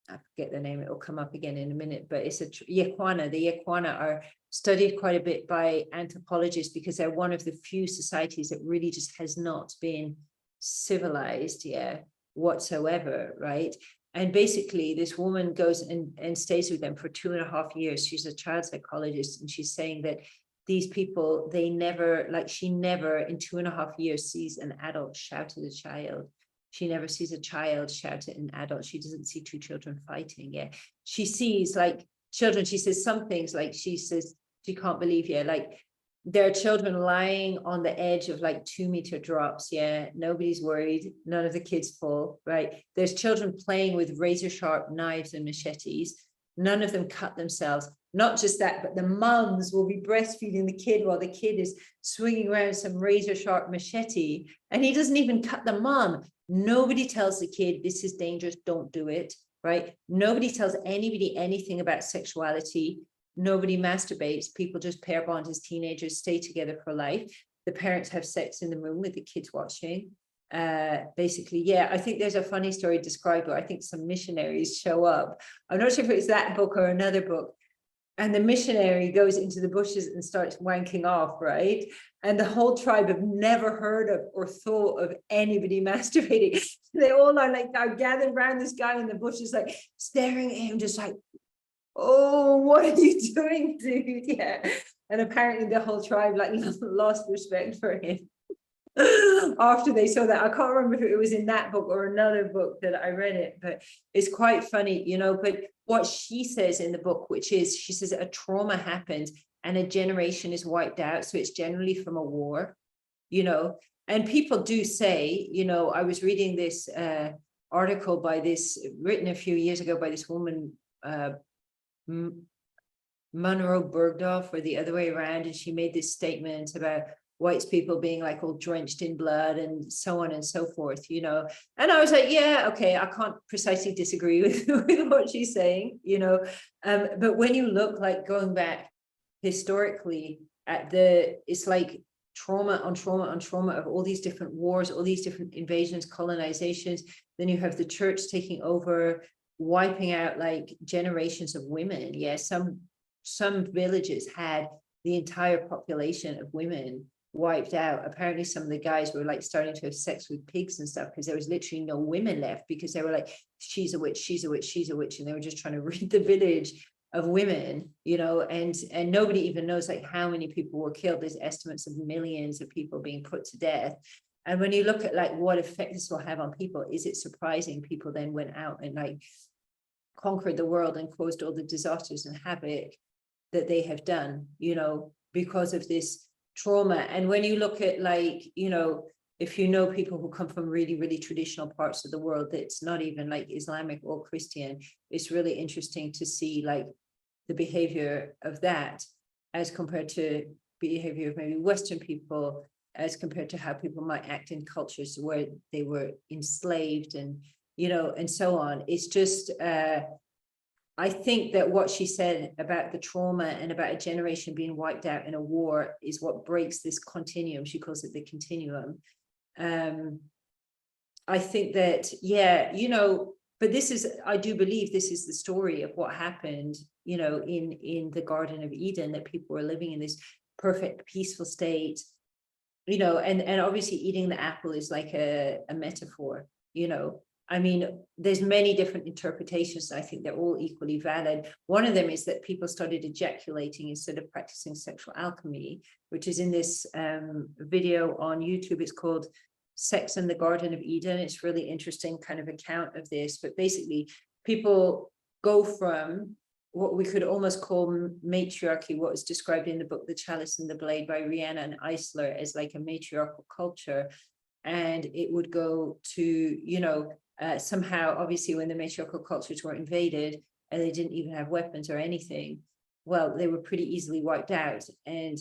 I forget the name, it will come up again in a minute, but it's Yaquana. The Yaquana are studied quite a bit by anthropologists because they're one of the few societies that really just has not been civilized, yeah, whatsoever, right? And basically this woman goes and stays with them for 2.5 years. She's a child psychologist, and she's saying that these people, they never, like, she never in 2.5 years sees an adult shout at a child. She never sees a child shout at an adult. She doesn't see two children fighting. Yeah. She sees like children. She says some things, like she says she can't believe, yeah, like there are children lying on the edge of like 2-meter drops. Yeah. Nobody's worried. None of the kids fall, right? There's children playing with razor sharp knives and machetes. None of them cut themselves. Not just that, but the mums will be breastfeeding the kid while the kid is swinging around some razor sharp machete, and he doesn't even cut the mom. Nobody tells the kid, this is dangerous, don't do it, right? Nobody tells anybody anything about sexuality. Nobody masturbates. People just pair bond as teenagers, stay together for life. The parents have sex in the room with the kids watching. Basically, yeah, I think there's a funny story described where I think some missionaries show up. I'm not sure if it's that book or another book. And the missionary goes into the bushes and starts wanking off, right? And the whole tribe have never heard of or thought of anybody masturbating. They all are gathered around this guy in the bushes, like staring at him, just like, oh, what are you doing, dude? Yeah. And apparently the whole tribe like lost respect for him after they saw that. I can't remember if it was in that book or another book that I read it, but it's quite funny, you know. But what she says in the book, which is, she says a trauma happens and a generation is wiped out. So it's generally from a war, you know. And people do say, you know, I was reading this article by this, written a few years ago by this woman, Monroe Bergdorf, or the other way around, and she made this statement about white people being like all drenched in blood and so on and so forth, you know. And I was like, yeah, okay, I can't precisely disagree with what she's saying, you know. But when you look, like, going back historically at it's like trauma on trauma on trauma of all these different wars, all these different invasions, colonizations. Then you have the church taking over, wiping out like generations of women. Yeah, some villages had the entire population of women wiped out. Apparently some of the guys were like starting to have sex with pigs and stuff because there was literally no women left, because they were like, she's a witch, she's a witch, she's a witch, and they were just trying to rid the village of women, you know. And nobody even knows like how many people were killed. There's estimates of millions of people being put to death. And when you look at like what effect this will have on people, is it surprising people then went out and like conquered the world and caused all the disasters and havoc that they have done, you know, because of this trauma. And when you look at like, you know, if you know people who come from really, really traditional parts of the world that's not even like Islamic or Christian, it's really interesting to see like the behavior of that as compared to behavior of maybe Western people, as compared to how people might act in cultures where they were enslaved and, you know, and so on. It's just, I think that what she said about the trauma and about a generation being wiped out in a war is what breaks this continuum. She calls it the continuum. I think that, yeah, you know, but this is, I do believe this is the story of what happened, you know, in the Garden of Eden, that people were living in this perfect, peaceful state, you know, and obviously eating the apple is like a metaphor, you know, I mean, there's many different interpretations. I think they're all equally valid. One of them is that people started ejaculating instead of practicing sexual alchemy, which is in this video on YouTube. It's called Sex in the Garden of Eden. It's really interesting kind of account of this. But basically, people go from what we could almost call matriarchy, what is described in the book The Chalice and the Blade by Rihanna and Eisler, as like a matriarchal culture. And it would go to, you know, somehow, obviously, when the matriarchal cultures were invaded and they didn't even have weapons or anything, well, they were pretty easily wiped out. And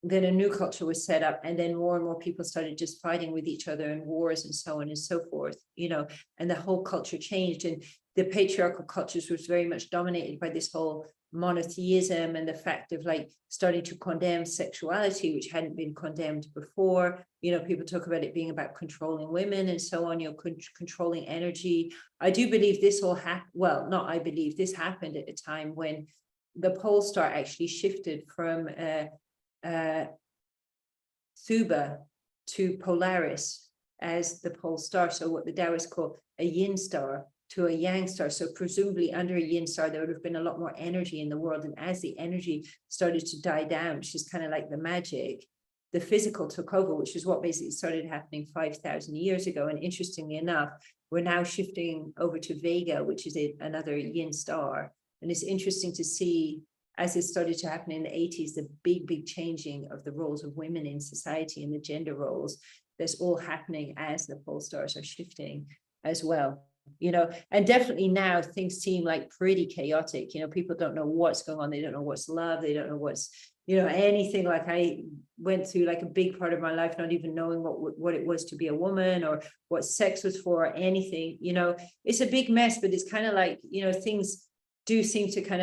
then a new culture was set up, and then more and more people started just fighting with each other in wars and so on and so forth, you know, and the whole culture changed. And the patriarchal cultures was very much dominated by this whole monotheism and the fact of like starting to condemn sexuality, which hadn't been condemned before. You know, people talk about it being about controlling women and so on, you know, controlling energy. I do believe this all happened. Well, not I believe, this happened at a time when the pole star actually shifted from Thuba to Polaris as the pole star. So what the Taoists call a yin star to a yang star. So presumably under a yin star, there would have been a lot more energy in the world. And as the energy started to die down, which is kind of like the magic, the physical took over, which is what basically started happening 5,000 years ago. And interestingly enough, we're now shifting over to Vega, which is another yin star. And it's interesting to see, as it started to happen in the 80s, the big changing of the roles of women in society and the gender roles. That's all happening as the pole stars are shifting as well. You know, and definitely now things seem like pretty chaotic. You know, people don't know what's going on. They don't know what's love. They don't know what's, you know, anything. Like I went through like a big part of my life not even knowing what it was to be a woman or what sex was for or anything. You know, it's a big mess, but it's kind of like, you know, things do seem to kind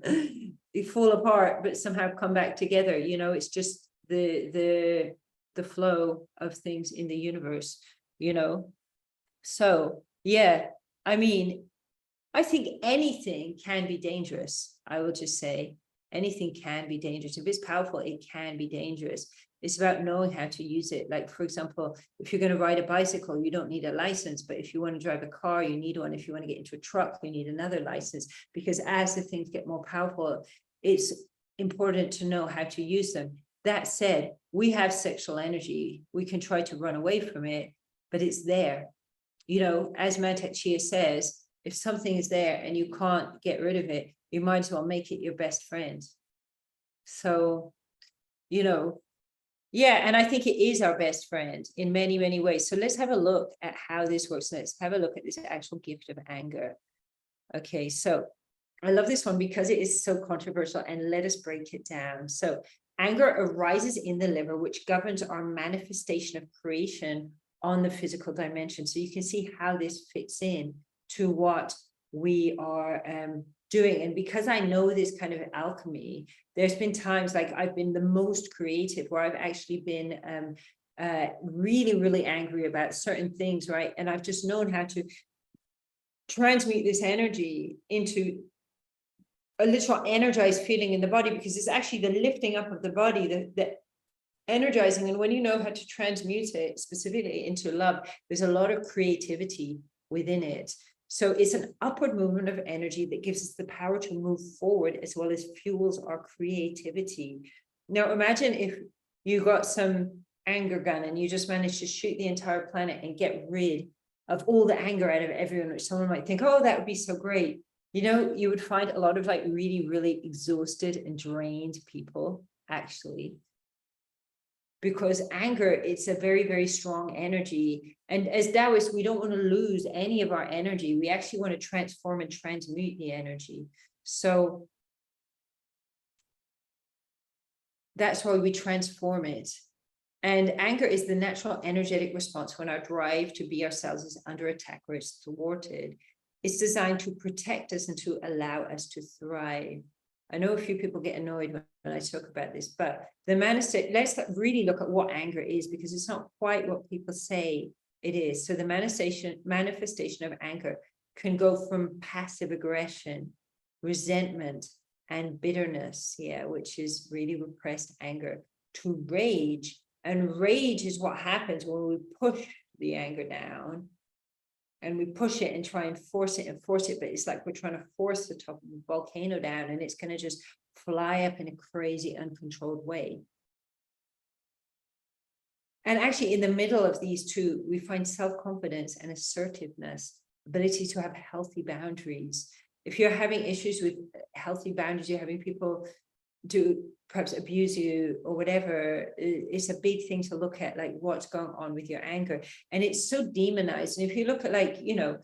of fall apart, but somehow come back together. You know, it's just the flow of things in the universe, you know. So yeah, I mean, I think anything can be dangerous. I will just say anything can be dangerous. If it's powerful, it can be dangerous. It's about knowing how to use it. Like, for example, if you're going to ride a bicycle, you don't need a license. But if you want to drive a car, you need one. If you want to get into a truck, you need another license. Because as the things get more powerful, it's important to know how to use them. That said, we have sexual energy. We can try to run away from it, but it's there. You know, as Mantak Chia says, if something is there and you can't get rid of it, you might as well make it your best friend. So, you know, yeah, and I think it is our best friend in many, many ways. So let's have a look at how this works. Let's have a look at this actual gift of anger. Okay, so I love this one because it is so controversial, and let us break it down. So anger arises in the liver, which governs our manifestation of creation on the physical dimension. So you can see how this fits in to what we are doing. And because I know this kind of alchemy, there's been times like I've been the most creative where I've actually been really, really angry about certain things, right? And I've just known how to transmute this energy into a literal energized feeling in the body, because it's actually the lifting up of the body, the energizing. And when you know how to transmute it specifically into love, there's a lot of creativity within it. So it's an upward movement of energy that gives us the power to move forward, as well as fuels our creativity. Now imagine if you got some anger gun and you just managed to shoot the entire planet and get rid of all the anger out of everyone, which someone might think, oh, that would be so great. You know, you would find a lot of like really, really exhausted and drained people, actually. Because anger, it's a very, very strong energy. And as Taoists, we don't want to lose any of our energy. We actually want to transform and transmute the energy. So that's why we transform it. And anger is the natural energetic response when our drive to be ourselves is under attack or is thwarted. It's designed to protect us and to allow us to thrive. I know a few people get annoyed when I talk about this, but the manifestation, let's really look at what anger is, because it's not quite what people say it is. So the manifestation of anger can go from passive aggression, resentment, and bitterness, which is really repressed anger, to rage. And rage is what happens when we push the anger down and we push it and try and force it, but it's like we're trying to force the top of the volcano down, and it's going to just fly up in a crazy, uncontrolled way. And actually, in the middle of these two, we find self-confidence and assertiveness, ability to have healthy boundaries. If you're having issues with healthy boundaries, you're having people do perhaps abuse you or whatever, it's a big thing to look at, like what's going on with your anger. And it's so demonized. And if you look at, like, you know,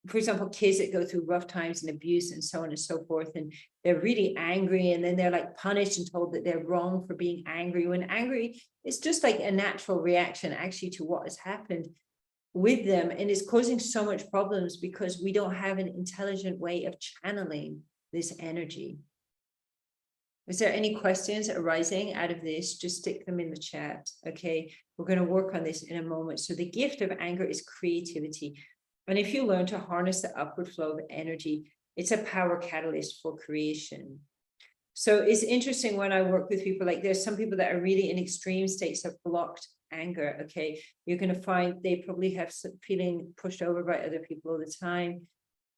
for example, kids that go through rough times and abuse and so on and so forth, and they're really angry, and then they're like punished and told that they're wrong for being angry, when angry is just like a natural reaction actually to what has happened with them, and it's causing so much problems because we don't have an intelligent way of channeling this energy. Is there any questions arising out of this? Just stick them in the chat. Okay, we're going to work on this in a moment. So the gift of anger is creativity. And if you learn to harness the upward flow of energy, it's a power catalyst for creation. So it's interesting when I work with people, like there's some people that are really in extreme states of blocked anger. Okay, you're going to find they probably have some feeling pushed over by other people all the time.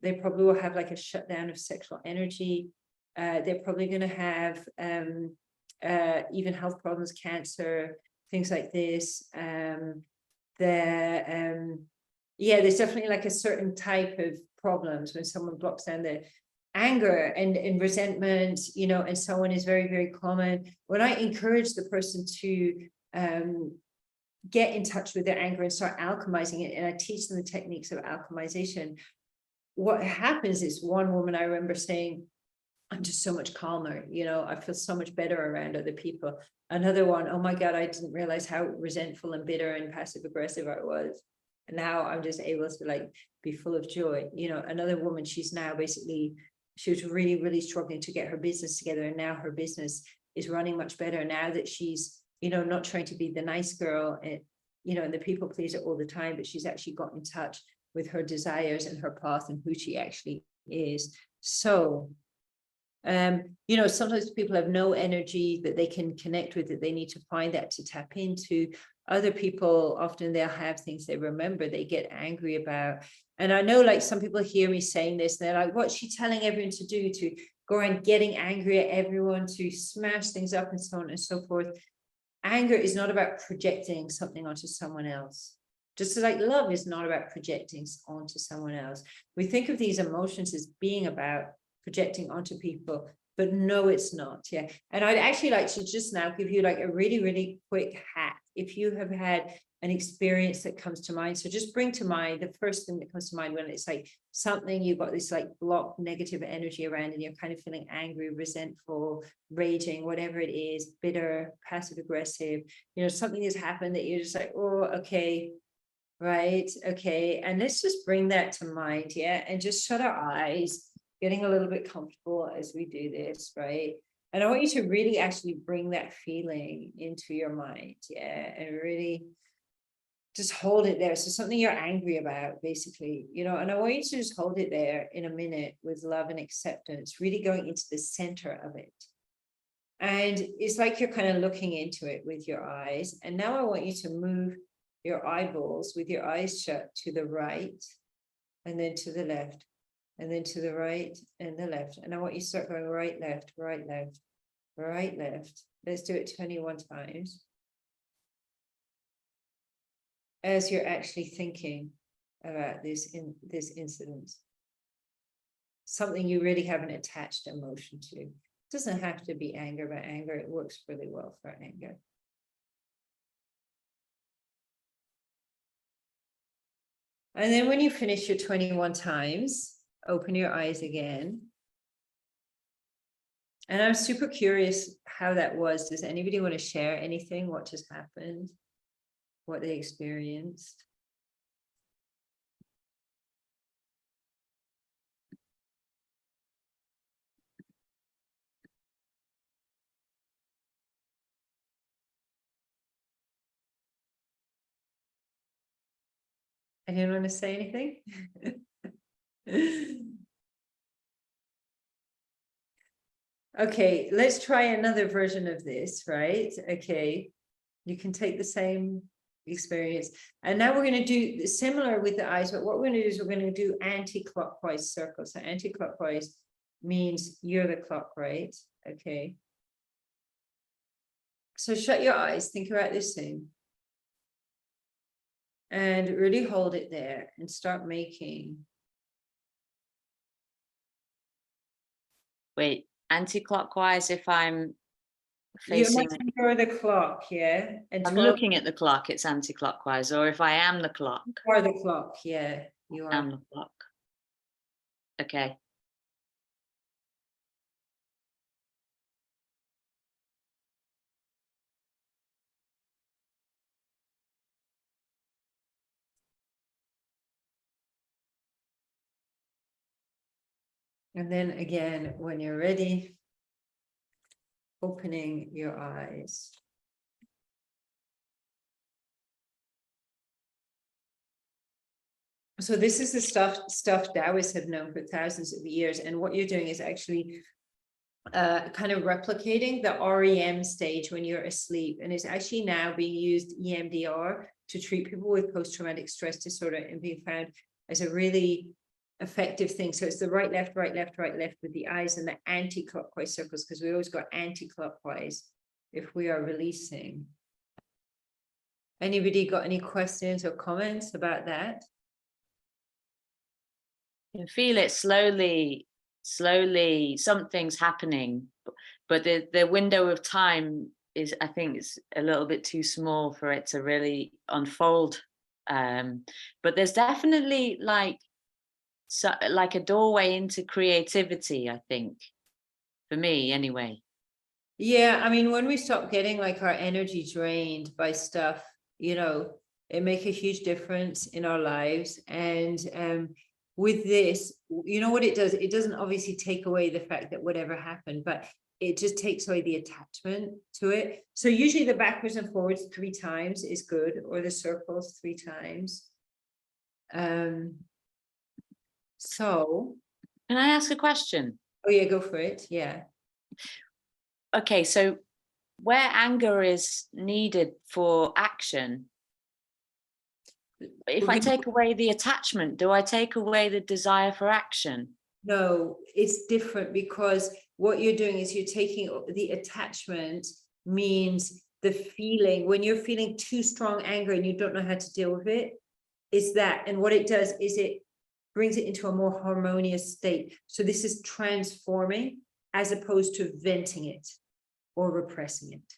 They probably will have like a shutdown of sexual energy. They're probably going to have even health problems, cancer, things like this. Yeah, there's definitely like a certain type of problems when someone blocks down the anger and resentment, you know, and so on is very, very common. When I encourage the person to get in touch with their anger and start alchemizing it, and I teach them the techniques of alchemization, what happens is, one woman I remember saying, I'm just so much calmer, you know, I feel so much better around other people. Another one, oh my God, I didn't realize how resentful and bitter and passive aggressive I was. And now I'm just able to like be full of joy. You know, another woman, she's now basically, she was really, really struggling to get her business together. And now her business is running much better now that she's, you know, not trying to be the nice girl and, you know, and the people pleaser all the time, but she's actually got in touch with her desires and her path and who she actually is. So, you know, sometimes people have no energy that they can connect with, that they need to find that to tap into. Other people, often they'll have things they remember, they get angry about. And I know, like, some people hear me saying this, and they're like, what's she telling everyone to do? To go around getting angry at everyone, to smash things up and so on and so forth. Anger is not about projecting something onto someone else. Just as like love is not about projecting onto someone else. We think of these emotions as being about projecting onto people, but no, it's not. Yeah. And I'd actually like to just now give you like a really, really quick hack. If you have had an experience that comes to mind, so just bring to mind the first thing that comes to mind when it's like something you've got this like blocked negative energy around, and you're kind of feeling angry, resentful, raging, whatever it is, bitter, passive aggressive, you know, something has happened that you're just like, oh, okay, right, okay. And let's just bring that to mind. Yeah. And just shut our eyes, getting a little bit comfortable as we do this, right? And I want you to really actually bring that feeling into your mind, yeah, and really just hold it there. So something you're angry about, basically, you know, and I want you to just hold it there in a minute with love and acceptance, really going into the center of it. And it's like you're kind of looking into it with your eyes. And now I want you to move your eyeballs with your eyes shut to the right, and then to the left, and then to the right and the left. And I want you to start going right, left, right, left, right, left. Let's do it 21 times. As you're actually thinking about this incident. Something you really have an attached emotion to. It doesn't have to be anger, but anger, it works really well for anger. And then when you finish your 21 times, open your eyes again. And I'm super curious how that was. Does anybody want to share anything? What just happened? What they experienced? Anyone want to say anything? Okay, let's try another version of this, right? Okay, you can take the same experience. And now we're going to do similar with the eyes, but what we're going to do is we're going to do anti-clockwise circles. So anti-clockwise means you're the clock, right? Okay. So shut your eyes, think about this thing. And really hold it there and start making. Wait, anti-clockwise if I'm You facing, must you're the clock, yeah? And I'm 12 looking at the clock, it's anti-clockwise, or if I am the clock, you are the clock, yeah, you I'm are. the clock. Okay. And then again, when you're ready, opening your eyes. So this is the stuff Taoists have known for thousands of years. And what you're doing is actually kind of replicating the REM stage when you're asleep. And it's actually now being used EMDR to treat people with post-traumatic stress disorder and being found as a really effective thing. So it's the right, left, right, left, right, left with the eyes and the anti-clockwise circles, because we always got anti-clockwise if we are releasing. Anybody got any questions or comments about that? You can feel it slowly, something's happening, but the window of time is, I think, it's a little bit too small for it to really unfold. But there's definitely like a doorway into creativity, I think, for me anyway. Yeah, I mean, when we stop getting like our energy drained by stuff, you know, it makes a huge difference in our lives. And with this, you know what it does? It doesn't obviously take away the fact that whatever happened, but it just takes away the attachment to it. So usually the backwards and forwards 3 times is good, or the circles 3 times. So. Can I ask a question? Oh yeah, go for it. Yeah. Okay, so where anger is needed for action, if I take away the attachment, do I take away the desire for action? No, it's different, because what you're doing is you're taking the attachment, means the feeling when you're feeling too strong anger and you don't know how to deal with it, is that. And what it does is it brings it into a more harmonious state. So this is transforming as opposed to venting it or repressing it.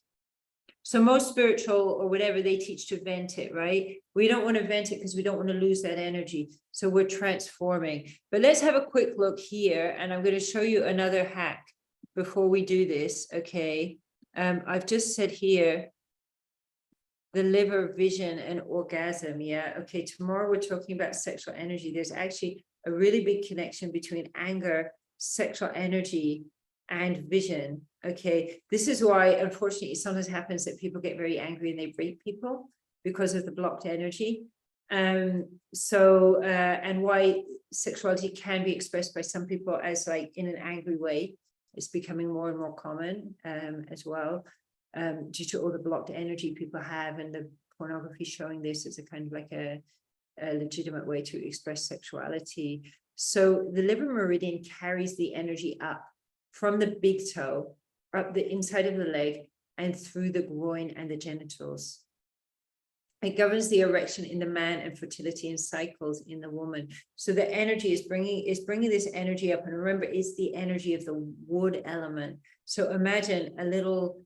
So most spiritual or whatever, they teach to vent it, right? We don't want to vent it because we don't want to lose that energy. So we're transforming. But let's have a quick look here. And I'm going to show you another hack before we do this. Okay. I've just said here, the liver, vision, and orgasm. Yeah. Okay. Tomorrow we're talking about sexual energy. There's actually a really big connection between anger, sexual energy, and vision. Okay, this is why unfortunately it sometimes happens that people get very angry and they rape people because of the blocked energy. And why sexuality can be expressed by some people as like in an angry way. It's becoming more and more common as well, due to all the blocked energy people have, and the pornography showing this as a kind of like a legitimate way to express sexuality. So the liver meridian carries the energy up from the big toe, up the inside of the leg, and through the groin and the genitals. It governs the erection in the man and fertility and cycles in the woman. So the energy is bringing this energy up. And remember, it's the energy of the wood element. So imagine a little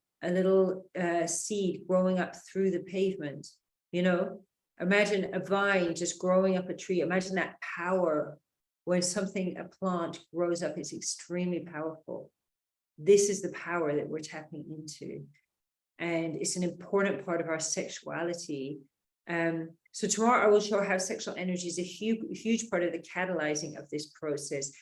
seed growing up through the pavement, you know, imagine a vine just growing up a tree. Imagine that power. When a plant grows up, it's extremely powerful. This is the power that we're tapping into. And it's an important part of our sexuality. So tomorrow I will show how sexual energy is a huge part of the catalyzing of this process.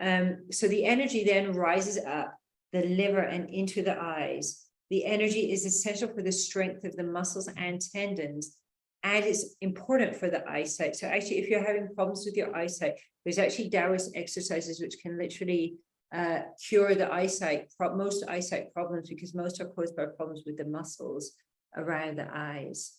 So the energy then rises up the liver and into the eyes. The energy is essential for the strength of the muscles and tendons. And it's important for the eyesight. So actually, if you're having problems with your eyesight, there's actually Taoist exercises which can literally cure the most eyesight problems, because most are caused by problems with the muscles around the eyes.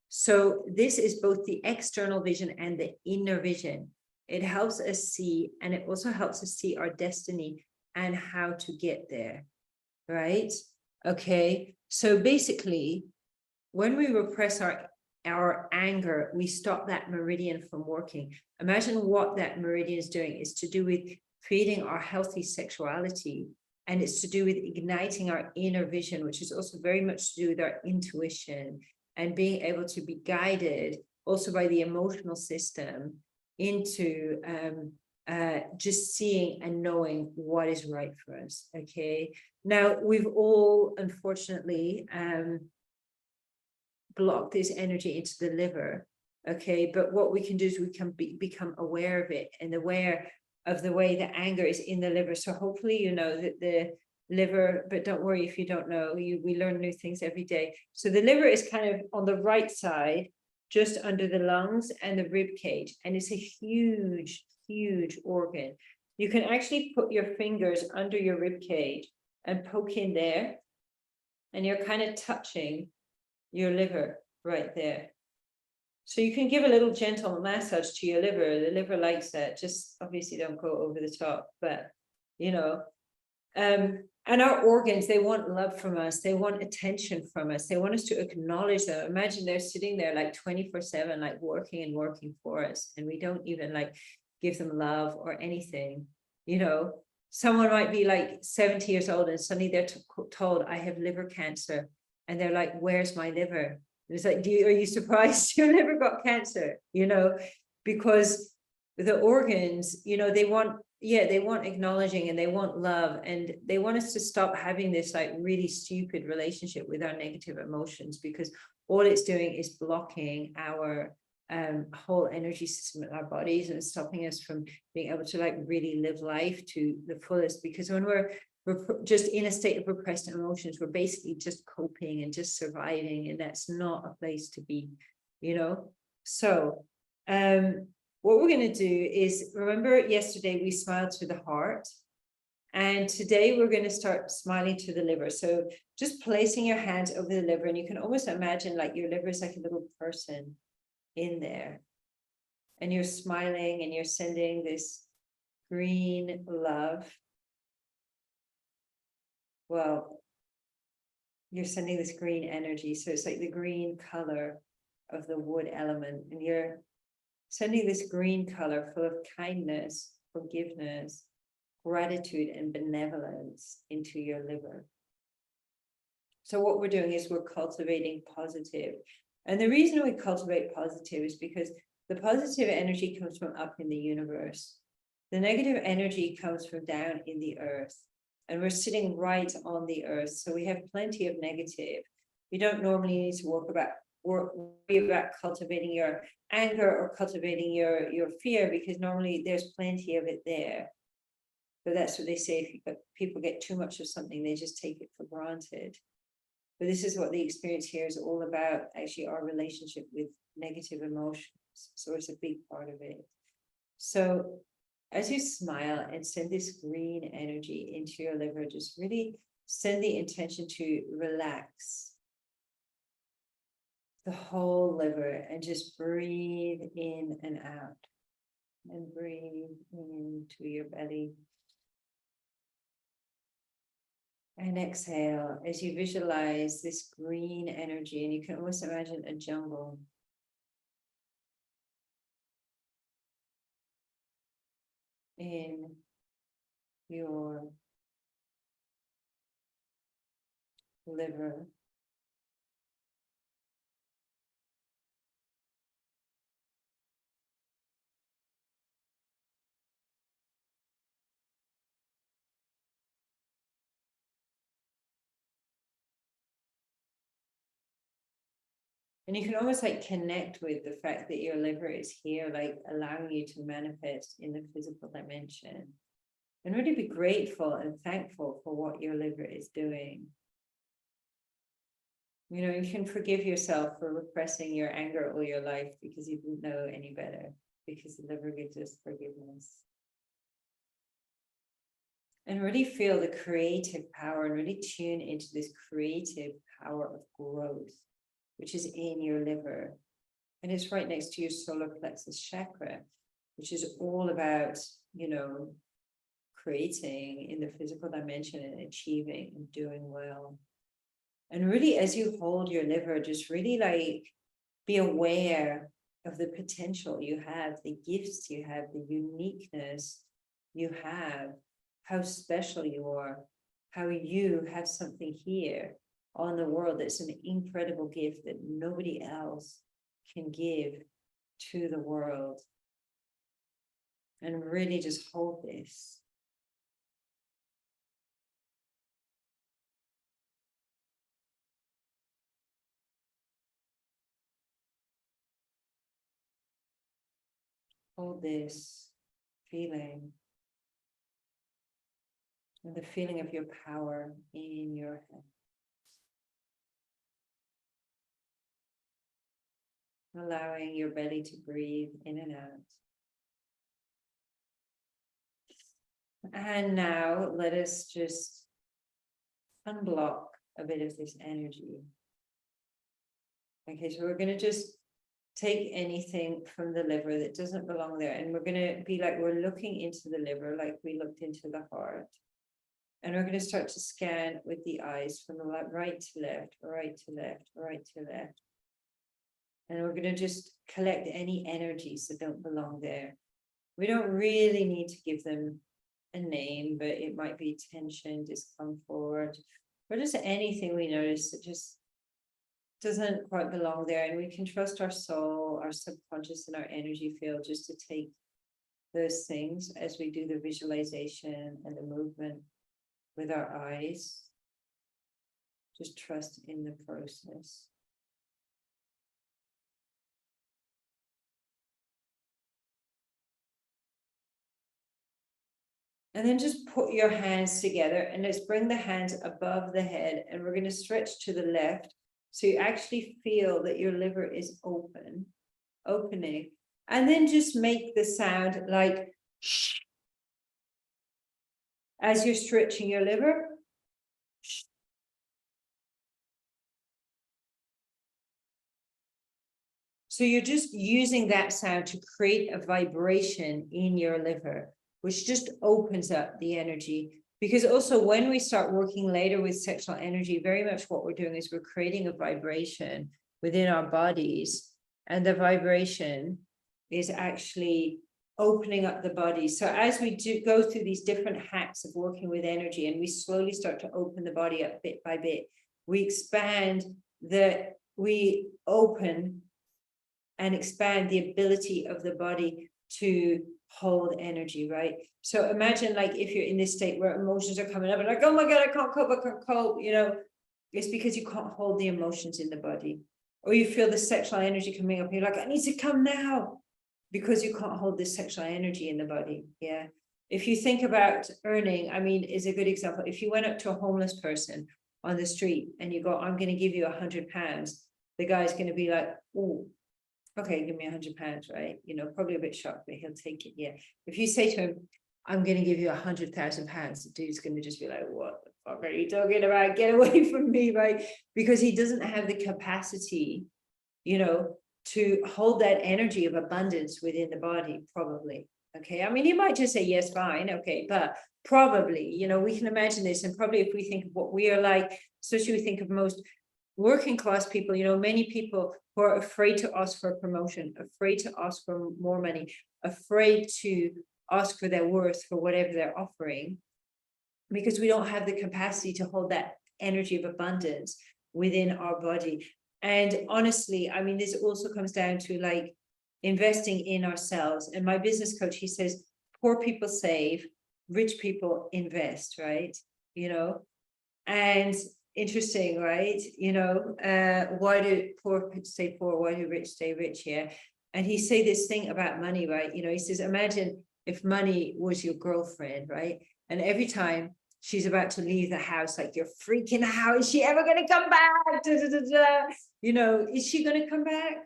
So this is both the external vision and the inner vision. It helps us see, and it also helps us see our destiny and how to get there, right? Okay, so basically, when we repress our anger, we stop that meridian from working. Imagine what that meridian is doing. It's to do with creating our healthy sexuality, and it's to do with igniting our inner vision, which is also very much to do with our intuition and being able to be guided also by the emotional system into just seeing and knowing what is right for us. Okay, now we've all unfortunately blocked this energy into the liver. Okay, but what we can do is we can become aware of it and aware of the way the anger is in the liver. So hopefully you know that the liver, but don't worry if you don't know, we learn new things every day. So the liver is kind of on the right side, just under the lungs and the rib cage, and it's a huge, huge organ. You can actually put your fingers under your rib cage and poke in there, and you're kind of touching your liver right there. So you can give a little gentle massage to your liver. The liver likes that. Just obviously don't go over the top, but you know, and our organs, they want love from us. They want attention from us. They want us to acknowledge them. Imagine they're sitting there like 24/7, like working and working for us. And we don't even like give them love or anything. You know, someone might be like 70 years old and suddenly they're told, I have liver cancer. And they're like, where's my liver? It's like, are you surprised your liver got cancer? You know, because the organs, you know, they want acknowledging, and they want love, and they want us to stop having this like really stupid relationship with our negative emotions, because all it's doing is blocking our whole energy system in our bodies and stopping us from being able to like really live life to the fullest. Because when we're just in a state of repressed emotions, we're basically just coping and just surviving, and that's not a place to be, you know. So what we're going to do is, remember yesterday we smiled to the heart, and today we're going to start smiling to the liver. So just placing your hands over the liver, and you can almost imagine like your liver is like a little person in there, and you're smiling and you're sending this green love. Well, you're sending this green energy. So it's like the green color of the wood element, and you're sending this green color full of kindness, forgiveness, gratitude, and benevolence into your liver. So what we're doing is we're cultivating positive. And the reason we cultivate positive is because the positive energy comes from up in the universe. The negative energy comes from down in the earth. And we're sitting right on the earth. So we have plenty of negative. You don't normally need to worry about cultivating your anger or cultivating your fear, because normally there's plenty of it there. But that's what they say, if people get too much of something, they just take it for granted. But this is what the experience here is all about, actually, our relationship with negative emotions. So it's a big part of it. So as you smile and send this green energy into your liver, just really send the intention to relax the whole liver, and just breathe in and out, and breathe into your belly. And exhale as you visualize this green energy, and you can almost imagine a jungle. In your liver. And you can almost like connect with the fact that your liver is here, like allowing you to manifest in the physical dimension. And really be grateful and thankful for what your liver is doing. You know, you can forgive yourself for repressing your anger all your life because you didn't know any better, because the liver gives us forgiveness. And really feel the creative power, and really tune into this creative power of growth. which is in your liver. And it's right next to your solar plexus chakra, which is all about, you know, creating in the physical dimension and achieving and doing well. And really, as you hold your liver, just really like be aware of the potential you have, the gifts you have, the uniqueness you have, how special you are, how you have something here on the world that's an incredible gift that nobody else can give to the world. And really just hold this. Hold this feeling. And the feeling of your power in your head. Allowing your belly to breathe in and out. And now let us just unblock a bit of this energy. Okay, so we're going to just take anything from the liver that doesn't belong there. And we're going to be like, we're looking into the liver like we looked into the heart. And we're going to start to scan with the eyes from the right to left, right to left, right to left. And we're going to just collect any energies that don't belong there. We don't really need to give them a name, but it might be tension, discomfort, or just anything we notice that just doesn't quite belong there. And we can trust our soul, our subconscious, and our energy field just to take those things as we do the visualization and the movement with our eyes. Just trust in the process. And then just put your hands together and let's bring the hands above the head, and we're going to stretch to the left. So you actually feel that your liver is opening. And then just make the sound like shh. As you're stretching your liver. Shh. So you're just using that sound to create a vibration in your liver, which just opens up the energy. Because also when we start working later with sexual energy, very much what we're doing is we're creating a vibration within our bodies. And the vibration is actually opening up the body. So as we do go through these different hacks of working with energy, and we slowly start to open the body up bit by bit, we open and expand the ability of the body to hold energy, right? So imagine like if you're in this state where emotions are coming up and like, oh my God, I can't cope, you know, it's because you can't hold the emotions in the body. Or you feel the sexual energy coming up and you're like, I need to come now, because you can't hold this sexual energy in the body. Yeah. If you think about earning, I mean, is a good example. If you went up to a homeless person on the street and you go, I'm going to give you £100, the guy's going to be like, oh, okay, give me £100, right? You know, probably a bit shocked, but he'll take it. Yeah. If you say to him, I'm going to give you £100,000, the dude's going to just be like, what the fuck are you talking about? Get away from me, right? Because he doesn't have the capacity, you know, to hold that energy of abundance within the body, probably. Okay. I mean, you might just say, yes, fine. Okay. But probably, you know, we can imagine this. And probably if we think of what we are like, especially we think of most working class people, you know, many people who are afraid to ask for a promotion, afraid to ask for more money, afraid to ask for their worth for whatever they're offering, because we don't have the capacity to hold that energy of abundance within our body. And honestly, I mean, this also comes down to like investing in ourselves. And my business coach, he says, poor people save, rich people invest, right? You know, and interesting, right? You know, why do poor stay poor? Why do rich stay rich? Yeah. And he say this thing about money, right? You know, he says, imagine if money was your girlfriend, right? And every time she's about to leave the house, like you're freaking out, how is she ever going to come back? Da, da, da, da. You know, is she going to come back?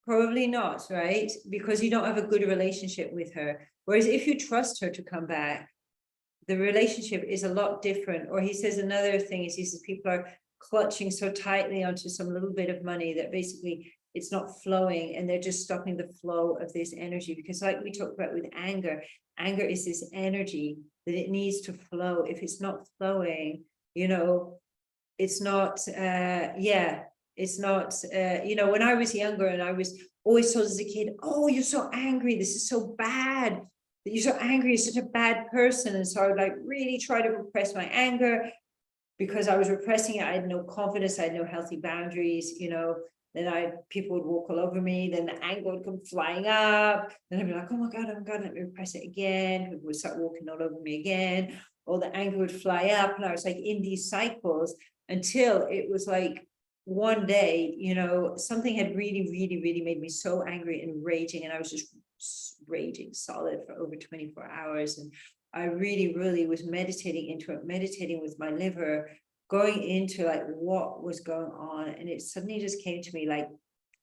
Probably not, right? Because you don't have a good relationship with her. Whereas if you trust her to come back, the relationship is a lot different. Or he says another thing is, he says people are clutching so tightly onto some little bit of money that basically it's not flowing, and they're just stopping the flow of this energy. Because like we talked about with anger is this energy that it needs to flow. If it's not flowing, you know, it's not, it's not, you know, when I was younger and I was always told as a kid, oh, you're so angry, this is so bad, that you're so angry, you're such a bad person. And so I would like really try to repress my anger. Because I was repressing it, I had no confidence, I had no healthy boundaries, you know. Then people would walk all over me, then the anger would come flying up, then I'd be like, oh my God, let me repress it again. People would start walking all over me again, or the anger would fly up, and I was like in these cycles until it was like one day, you know, something had really, really, really made me so angry and raging, and I was just raging solid for over 24 hours. And I really, really was meditating into it, meditating with my liver, going into like what was going on. And it suddenly just came to me like,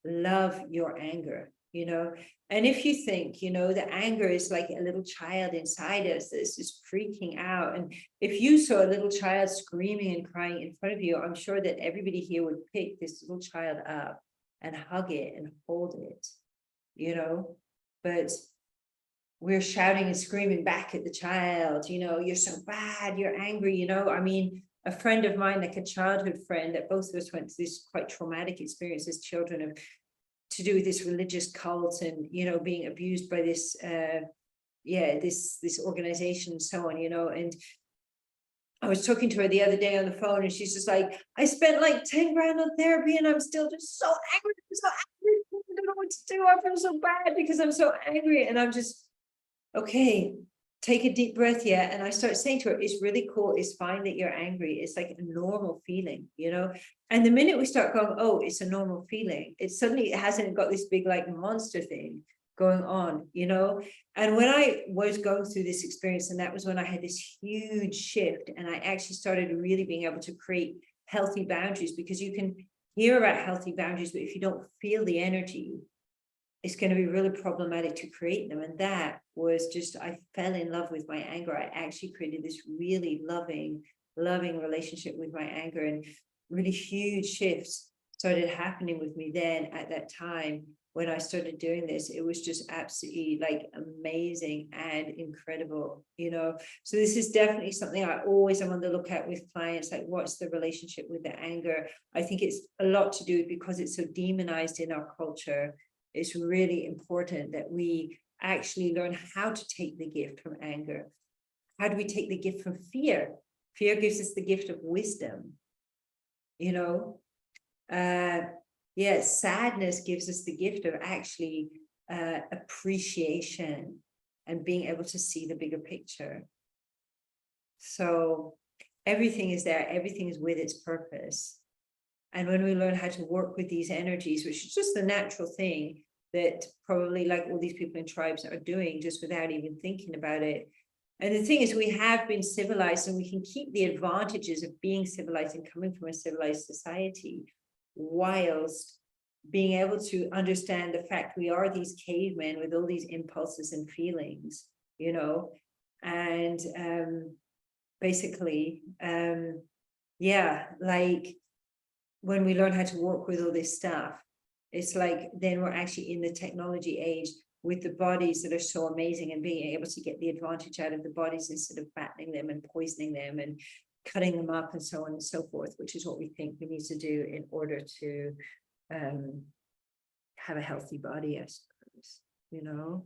love your anger, you know. And if you think, you know, the anger is like a little child inside us that's just freaking out. And if you saw a little child screaming and crying in front of you, I'm sure that everybody here would pick this little child up and hug it and hold it, you know. But we're shouting and screaming back at the child, you know, you're so bad, you're angry, you know. I mean, a friend of mine, like a childhood friend, that both of us went through this quite traumatic experience as children of to do with this religious cult, and, you know, being abused by this, this organization and so on, you know. And I was talking to her the other day on the phone, and she's just like, I spent like 10 grand on therapy and I'm still just so angry. I'm so angry. I don't know what to do. I feel so bad because I'm so angry. And I'm just, okay, take a deep breath. Yeah. And I start saying to her, it's really cool. It's fine that you're angry. It's like a normal feeling, you know. And the minute we start going, oh, it's a normal feeling, it suddenly hasn't got this big like monster thing going on, you know. And when I was going through this experience, and that was when I had this huge shift, and I actually started really being able to create healthy boundaries, because you can hear about healthy boundaries, but if you don't feel the energy, it's going to be really problematic to create them. And that was just, I fell in love with my anger. I actually created this really loving relationship with my anger, and really huge shifts started happening with me then at that time. When I started doing this, it was just absolutely like amazing and incredible, you know. So this is definitely something I always am on the lookout with clients, like what's the relationship with the anger. I think it's a lot to do because it's so demonized in our culture. It's really important that we actually learn how to take the gift from anger. How do we take the gift from fear? Fear gives us the gift of wisdom, you know. Sadness gives us the gift of actually appreciation and being able to see the bigger picture. So everything is there, everything is with its purpose. And when we learn how to work with these energies, which is just the natural thing that probably like all these people in tribes are doing just without even thinking about it. And the thing is, we have been civilized, and we can keep the advantages of being civilized and coming from a civilized society, whilst being able to understand the fact we are these cavemen with all these impulses and feelings, you know. And basically, like when we learn how to work with all this stuff, it's like then we're actually in the technology age with the bodies that are so amazing, and being able to get the advantage out of the bodies instead of fattening them and poisoning them and cutting them up and so on and so forth, which is what we think we need to do in order to have a healthy body, I suppose, you know.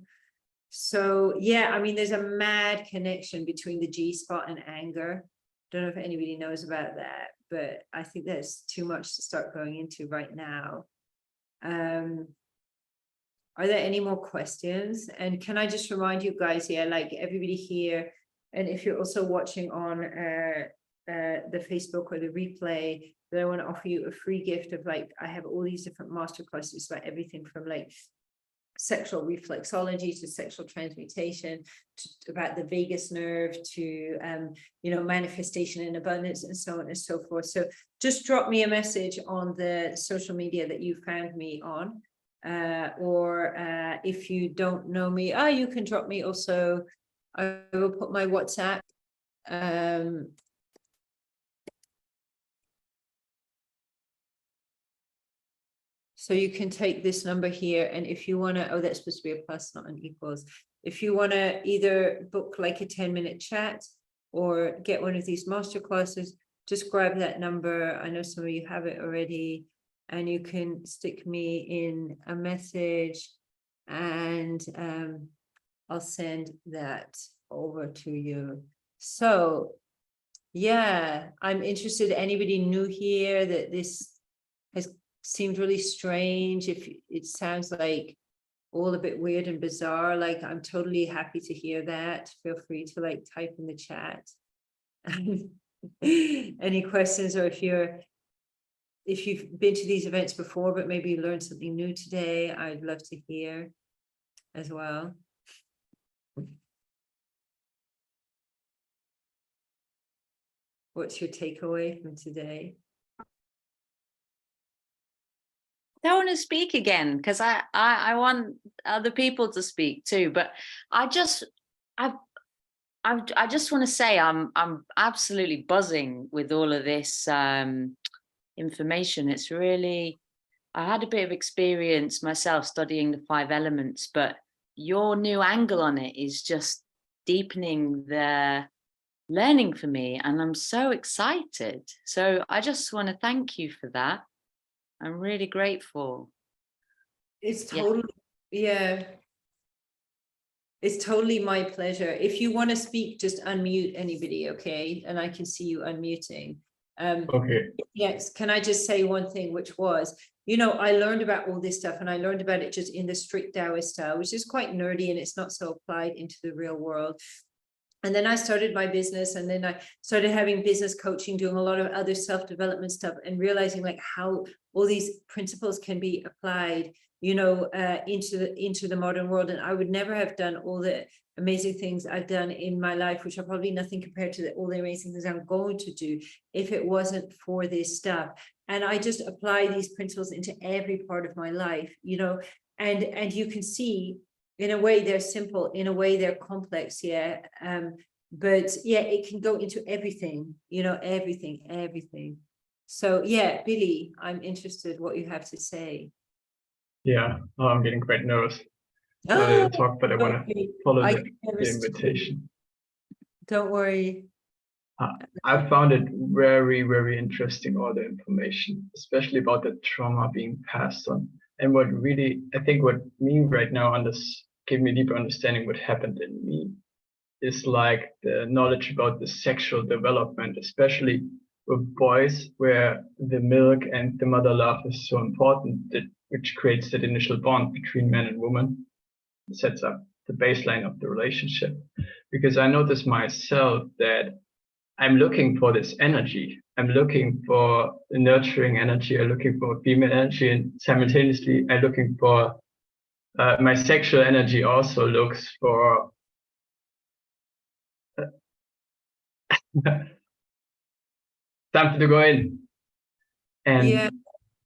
So yeah, I mean, there's a mad connection between the G-spot and anger. Don't know if anybody knows about that, but I think there's too much to start going into right now. Are there any more questions? And can I just remind you guys, like everybody here, and if you're also watching on the Facebook or the replay, that I want to offer you a free gift of like, I have all these different masterclasses about everything from like sexual reflexology to sexual transmutation, about the vagus nerve to you know, manifestation and abundance and so on and so forth. So just drop me a message on the social media that you found me on, or if you don't know me, you can drop me also. I will put my WhatsApp So you can take this number here, and if you want to, oh, that's supposed to be a plus, not an equals. If you want to either book like a 10-minute chat or get one of these masterclasses, just grab that number. I know some of you have it already, and you can stick me in a message, and I'll send that over to you. So yeah, I'm interested. Anybody new here that this has seemed really strange? If it sounds like all a bit weird and bizarre, like I'm totally happy to hear that. Feel free to like type in the chat. Any questions, or if you've been to these events before but maybe you learned something new today, I'd love to hear as well. What's your takeaway from today? I don't want to speak again because I want other people to speak too, but I just want to say I'm absolutely buzzing with all of this information. It's really, I had a bit of experience myself studying the 5 elements, but your new angle on it is just deepening the learning for me, and I'm so excited. So I just want to thank you for that. I'm really grateful. It's totally, yeah. It's totally my pleasure. If you want to speak, just unmute anybody, okay? And I can see you unmuting. Okay. Yes, can I just say one thing, which was, you know, I learned about all this stuff, and I learned about it just in the strict Taoist style, which is quite nerdy, and it's not so applied into the real world. And then I started my business, and then I started having business coaching, doing a lot of other self-development stuff, and realizing like how all these principles can be applied, you know, into the modern world. And I would never have done all the amazing things I've done in my life, which are probably nothing compared to all the amazing things I'm going to do, if it wasn't for this stuff. And I just apply these principles into every part of my life, you know, and you can see, in a way they're simple, in a way they're complex, yeah. But yeah, it can go into everything, you know, everything. So yeah, Billy, I'm interested what you have to say. Yeah, I'm getting quite nervous. To talk, but I want to follow the invitation. Don't worry. I found it very, very interesting, all the information, especially about the trauma being passed on. And what really, I think what me right now gave me a deeper understanding what happened in me is like the knowledge about the sexual development, especially with boys, where the milk and the mother love is so important, which creates that initial bond between man and woman, sets up the baseline of the relationship. Because I noticed myself that I'm looking for this energy. I'm looking for a nurturing energy. I'm looking for female energy, and simultaneously I'm looking for my sexual energy also looks for something to go in. And yeah.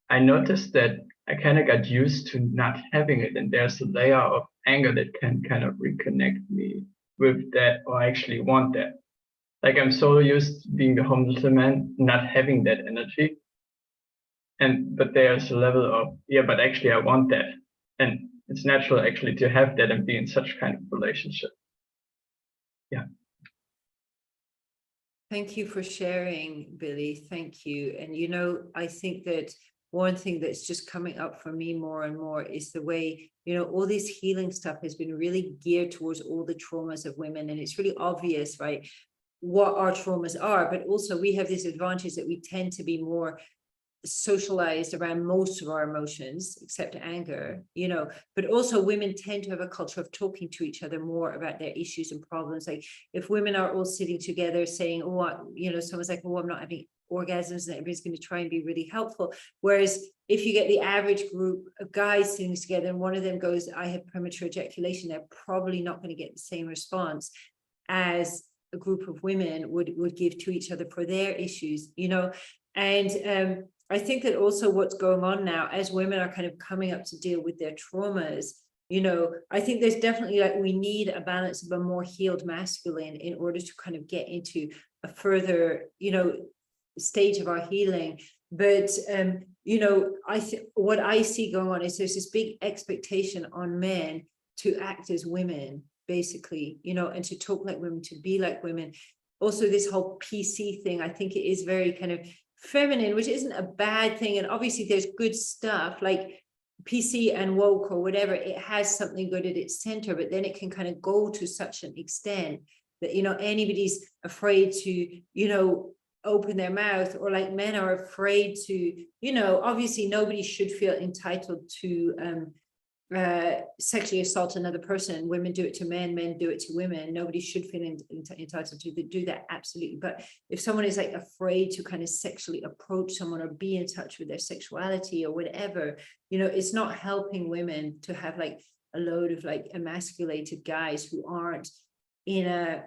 I noticed that I kind of got used to not having it, and there's a layer of anger that can kind of reconnect me with that, or I actually want that. Like I'm so used to being the homeless man, not having that energy. But there's a level of, yeah, but actually I want that. And it's natural actually to have that and be in such kind of relationship. Yeah. Thank you for sharing, Billy. Thank you. And, you know, I think that one thing that's just coming up for me more and more is the way, you know, all this healing stuff has been really geared towards all the traumas of women. And it's really obvious, right, what our traumas are, but also we have this advantage that we tend to be more socialized around most of our emotions, except anger, you know, but also women tend to have a culture of talking to each other more about their issues and problems. Like if women are all sitting together saying, oh, you know, someone's like, oh, I'm not having orgasms, and everybody's going to try and be really helpful. Whereas if you get the average group of guys sitting together and one of them goes, I have premature ejaculation, they're probably not going to get the same response as a group of women would give to each other for their issues, you know. And I think that also what's going on now, as women are kind of coming up to deal with their traumas, you know, I think there's definitely like we need a balance of a more healed masculine in order to kind of get into a further, you know, stage of our healing. But you know, what I see going on is there's this big expectation on men to act as women, basically, you know, and to talk like women, to be like women. Also, this whole PC thing, I think it is very kind of feminine, which isn't a bad thing. And obviously there's good stuff like PC and woke or whatever. It has something good at its center, but then it can kind of go to such an extent that, you know, anybody's afraid to, you know, open their mouth, or like men are afraid to, you know, obviously nobody should feel entitled to sexually assault another person. Women do it to men, men do it to women. Nobody should feel entitled to do that, absolutely. But if someone is like afraid to kind of sexually approach someone or be in touch with their sexuality or whatever, you know, it's not helping women to have like a load of like emasculated guys who aren't in a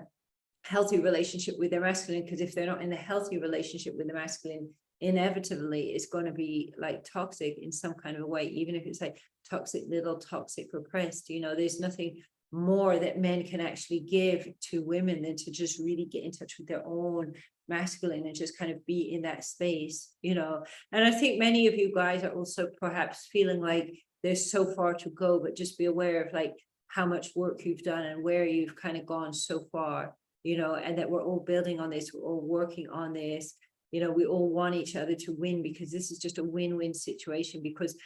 healthy relationship with their masculine, because if they're not in a healthy relationship with the masculine, inevitably it's going to be like toxic in some kind of a way, even if it's like toxic little, toxic repressed. You know, there's nothing more that men can actually give to women than to just really get in touch with their own masculine and just kind of be in that space, you know. And I think many of you guys are also perhaps feeling like there's so far to go, but just be aware of like how much work you've done and where you've kind of gone so far, you know, and that we're all building on this, we're all working on this. You know, we all want each other to win, because this is just a win-win situation, because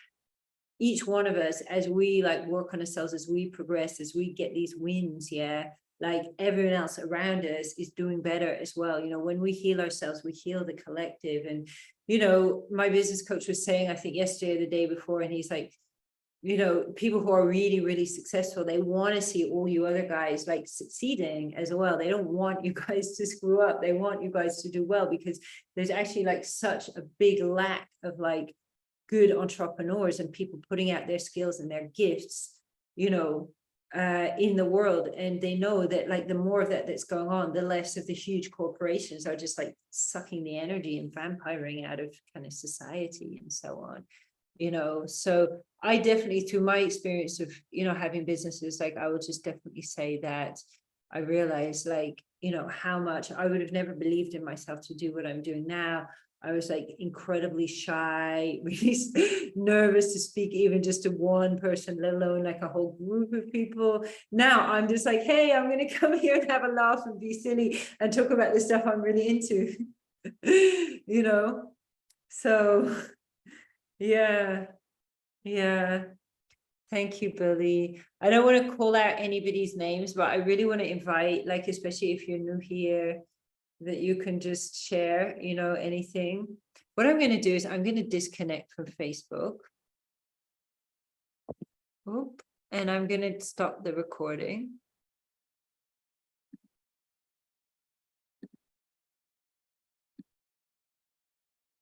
each one of us, as we like work on ourselves, as we progress, as we get these wins, yeah, like everyone else around us is doing better as well. You know, when we heal ourselves, we heal the collective. And, you know, my business coach was saying, I think yesterday or the day before, and he's like, you know, people who are really, really successful, they want to see all you other guys like succeeding as well. They don't want you guys to screw up. They want you guys to do well, because there's actually like such a big lack of like good entrepreneurs and people putting out their skills and their gifts, you know, in the world. And they know that like the more of that that's going on, the less of the huge corporations are just like sucking the energy and vampiring out of kind of society and so on. You know, so I definitely, through my experience of, you know, having businesses, like I would just definitely say that I realized like, you know, how much I would have never believed in myself to do what I'm doing now. I was like incredibly shy, really nervous to speak even just to one person, let alone like a whole group of people. Now I'm just like, hey, I'm going to come here and have a laugh and be silly and talk about the stuff I'm really into, you know, so yeah. Thank you, Billy. I don't want to call out anybody's names, but I really want to invite, like, especially if you're new here, that you can just share, you know, anything. What I'm going to do is I'm going to disconnect from Facebook. Oop, and I'm going to stop the recording.